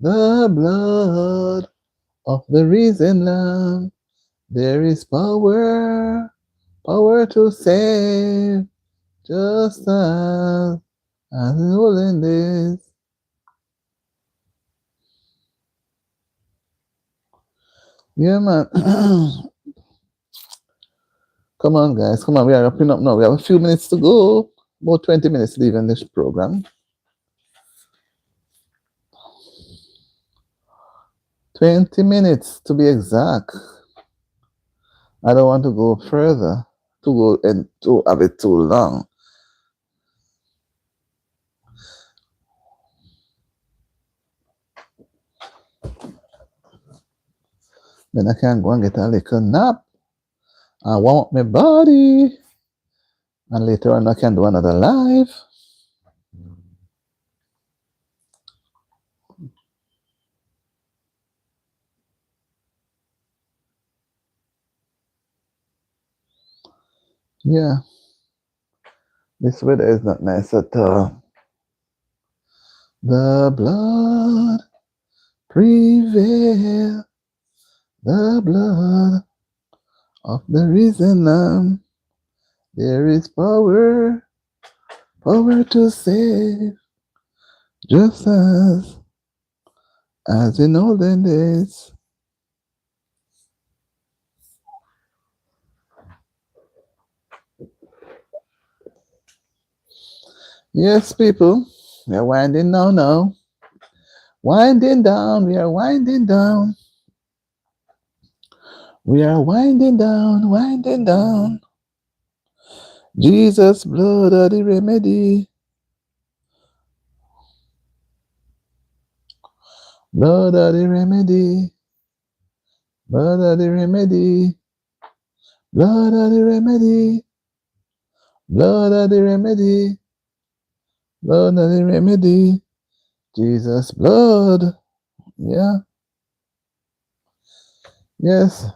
the blood of the risen Lamb. There is power to save, just as in olden days. Yeah, man. Come on, guys. Come on. We are wrapping up now. We have a few minutes to go. About 20 minutes leaving this program. 20 minutes to be exact. I don't want to go further, to go and to have it too long. Then I can go and get a little nap. I want my body. And later on I can do another live. Yeah. This weather is not nice at all. The blood prevail. The blood of the risen Lamb. There is power, power to save, just as in olden days. Yes, people, we are winding down now. Winding down, we are winding down. We are winding down, winding down. Jesus' blood are the remedy. Blood are the remedy. Blood are the remedy. Blood are the remedy. Blood are the remedy. Blood are the remedy. Jesus' blood. Yeah. Yes.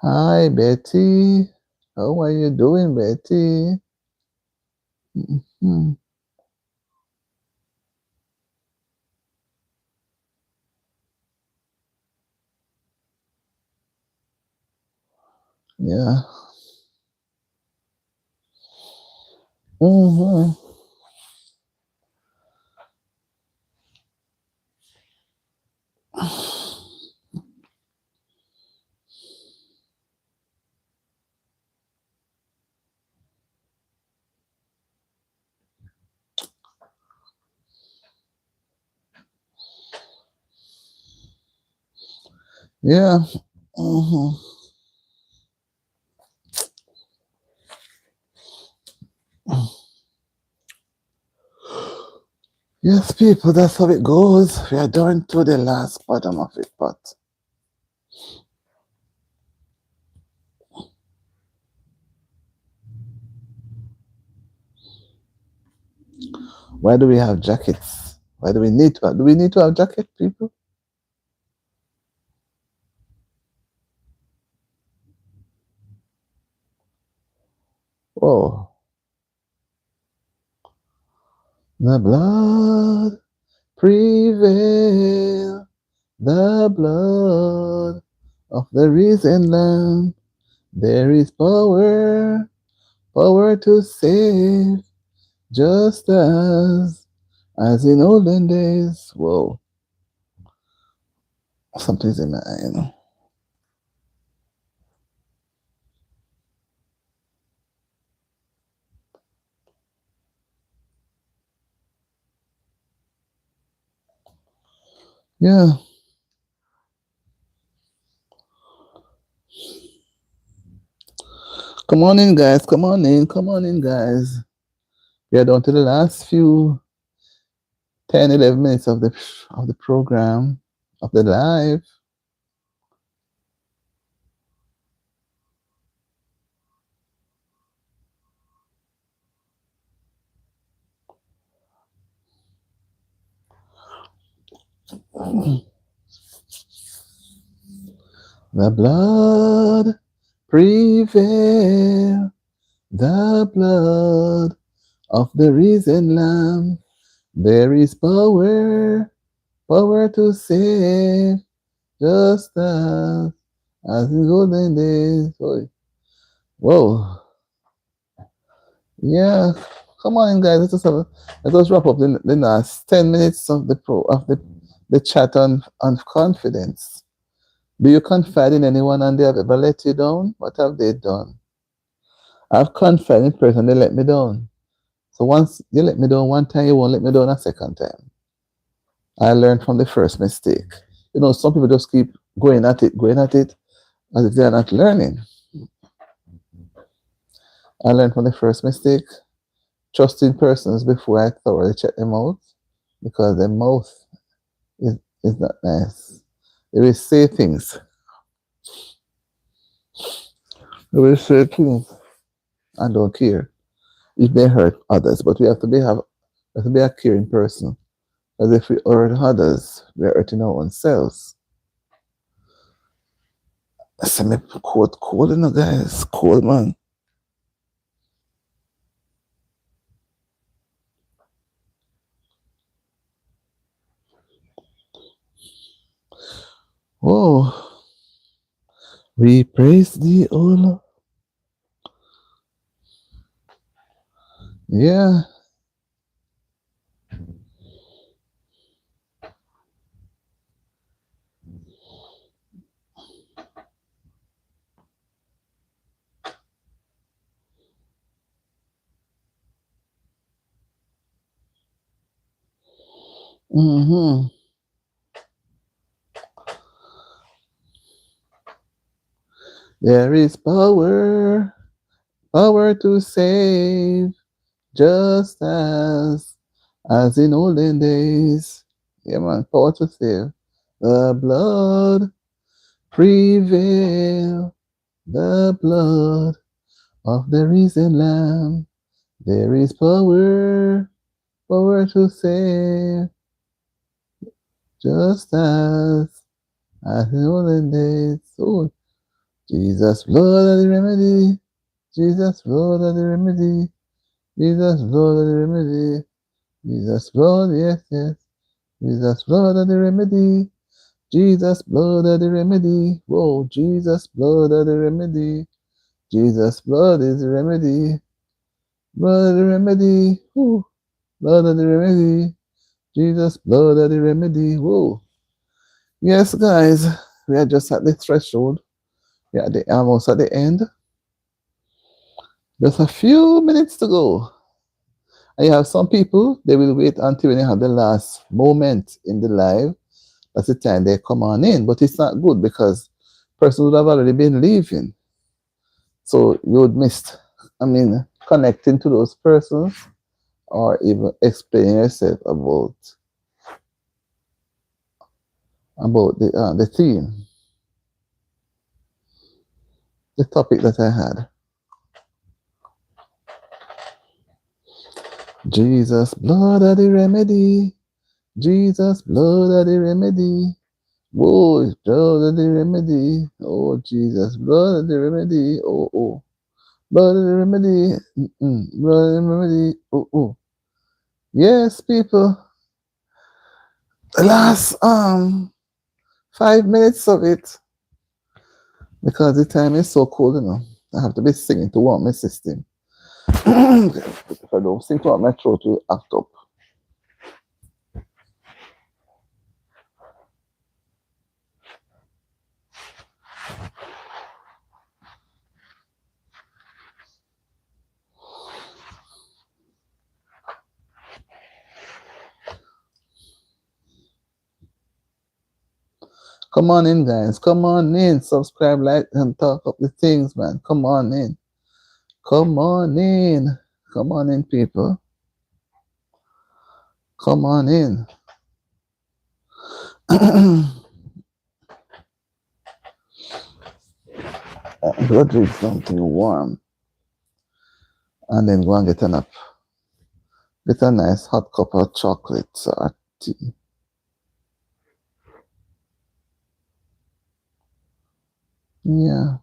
Hi, Betty. How are you doing, Betty? Mm-hmm. Yeah. Mm-hmm. Yeah. Mm-hmm. Yes, people, that's how it goes. We are down to the last bottom of it, but why do we have jackets? Why do we need to have, do we need to have jacket, people? Oh, the blood prevail, the blood of the risen Lamb. There is power, power to save, just as in olden days. Whoa, something's in my eye. Yeah. Come on in, guys. Come on in. Come on in, guys. We are down to the last few 10, 11 minutes of the program, of the live. The blood prevail, the blood of the risen Lamb. There is power, power to save, just as in golden days. Whoa. Yeah. Come on, guys. Let us wrap up the last 10 minutes of the chat on confidence. Do you confide in anyone and they have ever let you down? What have they done? I've confided in person, they let me down. So once you let me down one time, you won't let me down a second time. I learned from the first mistake. You know, some people just keep going at it, as if they are not learning. I learned from the first mistake, trusting persons before I thoroughly check them out, because their mouth is not nice. They will say things. They will say things and don't care if they hurt others. But we have to be a caring person. Because if we hurt others, we are hurting our own selves. I said, me cold, you know, guys. Cold, man. Oh, we praise thee, O Lord. Yeah. Mm-hmm. There is power to save, just as in olden days. Yeah, man, power to save. The blood prevail, the blood of the risen Lamb. There is power to save, just as in olden days. Oh, Jesus, blood of the remedy. Jesus, blood of the remedy. Jesus, blood of the remedy. Jesus, blood, yes, yes. Jesus, blood of the remedy. Jesus, blood of the remedy. Whoa, Jesus, blood of the remedy. Jesus, blood is the remedy. Blood of the remedy. Woo. Blood of the remedy. Jesus, blood of the remedy. Whoa. Yes, guys, we are just at the threshold. We are almost at the end. Just a few minutes to go. And you have some people, they will wait until when you have the last moment in the live. That's the time they come on in. But it's not good because person would have already been leaving. So you would miss, connecting to those persons or even explaining yourself about the theme, the topic that I had. Jesus, blood of the remedy. Jesus, blood of the remedy. Whoa, blood of the remedy. Oh, Jesus, blood of the remedy. Oh, oh. Blood of the remedy. Blood of the remedy. Oh, oh. Yes, people. The last 5 minutes of it. Because the time is so cold, you know. I have to be singing to warm my system. If I don't sing to warm my throat will act up. Come on in, guys. Come on in. Subscribe, like, and talk up the things, man. Come on in. Come on in. Come on in, people. Come on in. Go drink something warm and then go and get a nap. Get a nice hot cup of chocolate or tea. Yeah.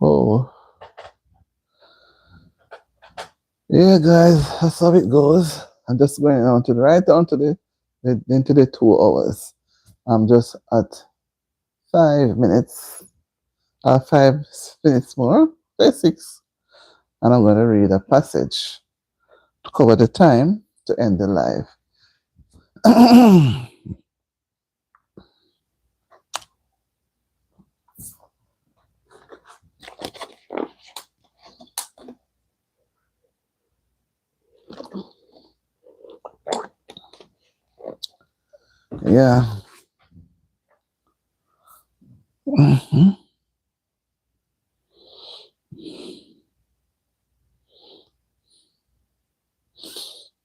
Oh. Yeah, guys, that's how it goes. I'm just going on to right down to into the 2 hours. I'm just at 5 minutes. 5 minutes more. 6. And I'm going to read a passage to cover the time to end the live. Yeah. Mhm.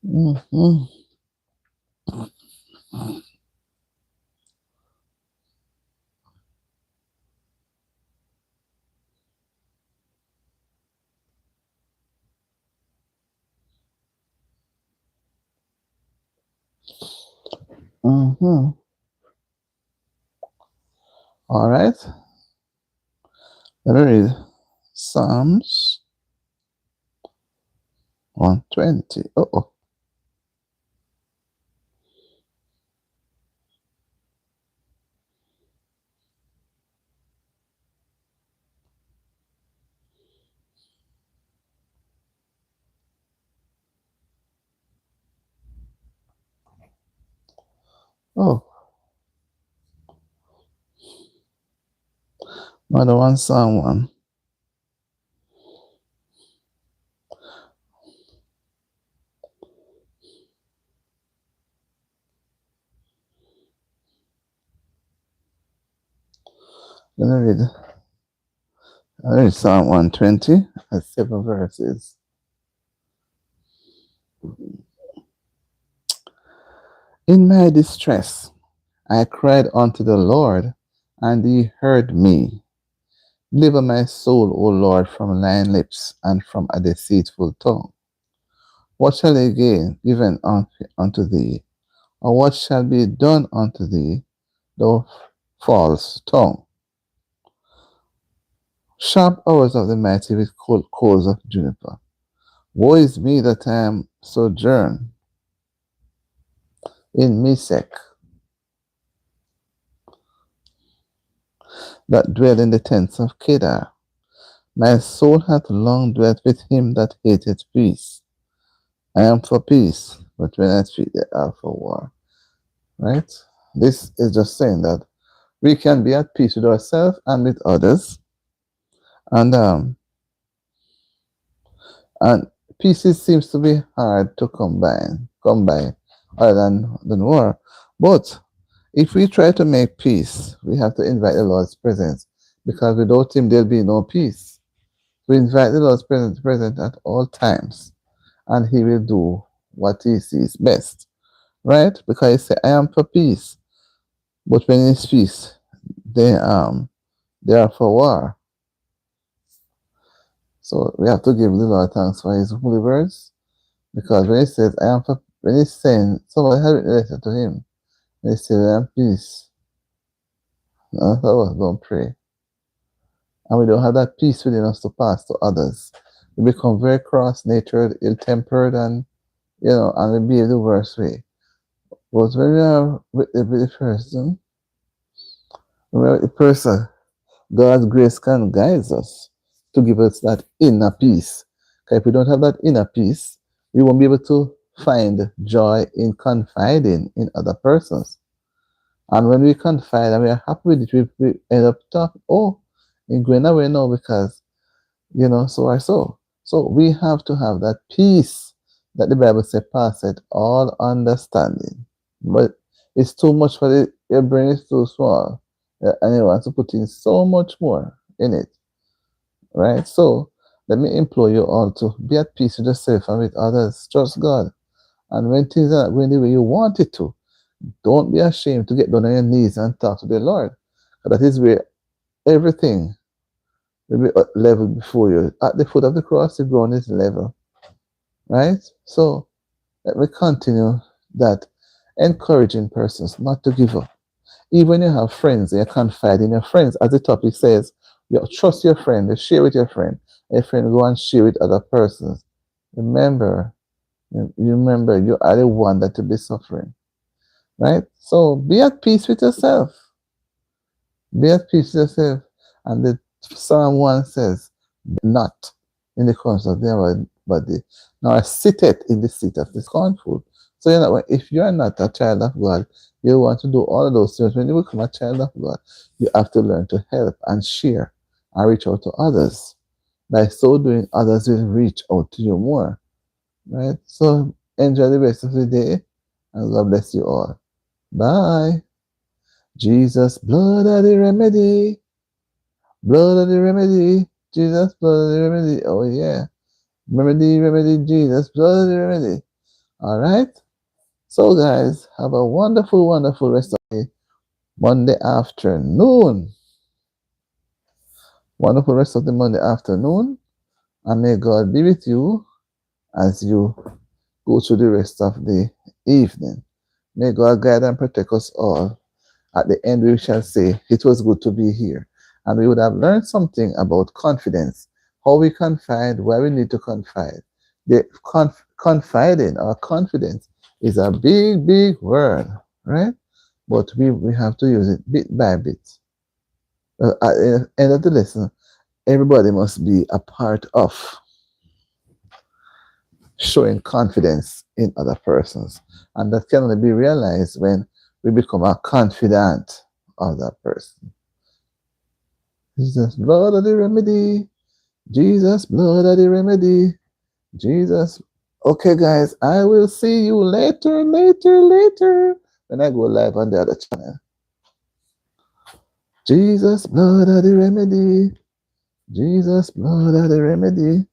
Mhm. Mhm. All right. Let me read Psalms 120. Oh. Oh. Another one, Psalm 1. Let me read. I read Psalm 120 at 7 verses. In my distress, I cried unto the Lord, and he heard me. Deliver my soul, O Lord, from lying lips and from a deceitful tongue. What shall I gain given unto thee? Or what shall be done unto thee, thou false tongue? Sharp hours of the mighty with coals of juniper. Woe is me that I am sojourn in Mesech, that dwell in the tents of Kedar. My soul hath long dwelt with him that hateth peace. I am for peace, but when I speak, they are for war. Right? This is just saying that we can be at peace with ourselves and with others, and peace seems to be hard to come by, other than war. But if we try to make peace, we have to invite the Lord's presence, because without Him there'll be no peace. We invite the Lord's presence at all times, and He will do what He sees best, right? Because He said, "I am for peace," but when it's peace, they are for war. So we have to give the Lord thanks for His holy words, because when He says, "I am for," when He's saying, somebody had written a letter to Him, and He said, "I am peace." None of us don't pray, and we don't have that peace within us to pass to others. We become very cross-natured, ill-tempered, and and we behave the worst way. But when we are with the person, when we are with the person, God's grace can guide us to give us that inner peace. Because if we don't have that inner peace, we won't be able to find joy in confiding in other persons. And when we confide and we are happy with it, we end up talking, oh, it's going away now because, so or so. So we have to have that peace that the Bible says passeth all understanding. But it's too much for your brain is too small. And you want to put in so much more in it. Right? So let me implore you all to be at peace with yourself and with others. Trust God. And when things are going the way you want it to, don't be ashamed to get down on your knees and talk to the Lord. That is where everything will be level before you. At the foot of the cross, the ground is level. Right? So let me continue that, encouraging persons not to give up. Even when you have friends, you confide in your friends. As the topic says, you trust your friend, you share with your friend. Your friend go and share with other persons. Remember, you are the one that will be suffering. Right? So be at peace with yourself. Be at peace with yourself. And the Psalm 1 says, not in the corners of their body, nor sitteth in the seat of the scornful. So you know, if you are not a child of God, you want to do all of those things. When you become a child of God, you have to learn to help and share and reach out to others. By so doing, others will reach out to you more. Right? So enjoy the rest of the day and God bless you all. Bye. Jesus, blood of the remedy. Blood of the remedy. Jesus, blood of the remedy. Oh yeah. Remedy, remedy, Jesus, blood of the remedy. All right. So guys, have a wonderful, wonderful rest of the Monday afternoon. Wonderful rest of the Monday afternoon. And may God be with you as you go through the rest of the evening. May God guide and protect us all. At the end, we shall say, it was good to be here. And we would have learned something about confidence, how we confide, where we need to confide. The confiding or confidence is a big, big word, right? But we have to use it bit by bit. At the end of the lesson, everybody must be a part of showing confidence in other persons. And that can only be realized when we become a confidant of that person. Jesus, blood of the remedy. Jesus, blood of the remedy. Jesus. Okay, guys, I will see you later, later, later when I go live on the other channel. Jesus, blood of the remedy. Jesus, blood of the remedy.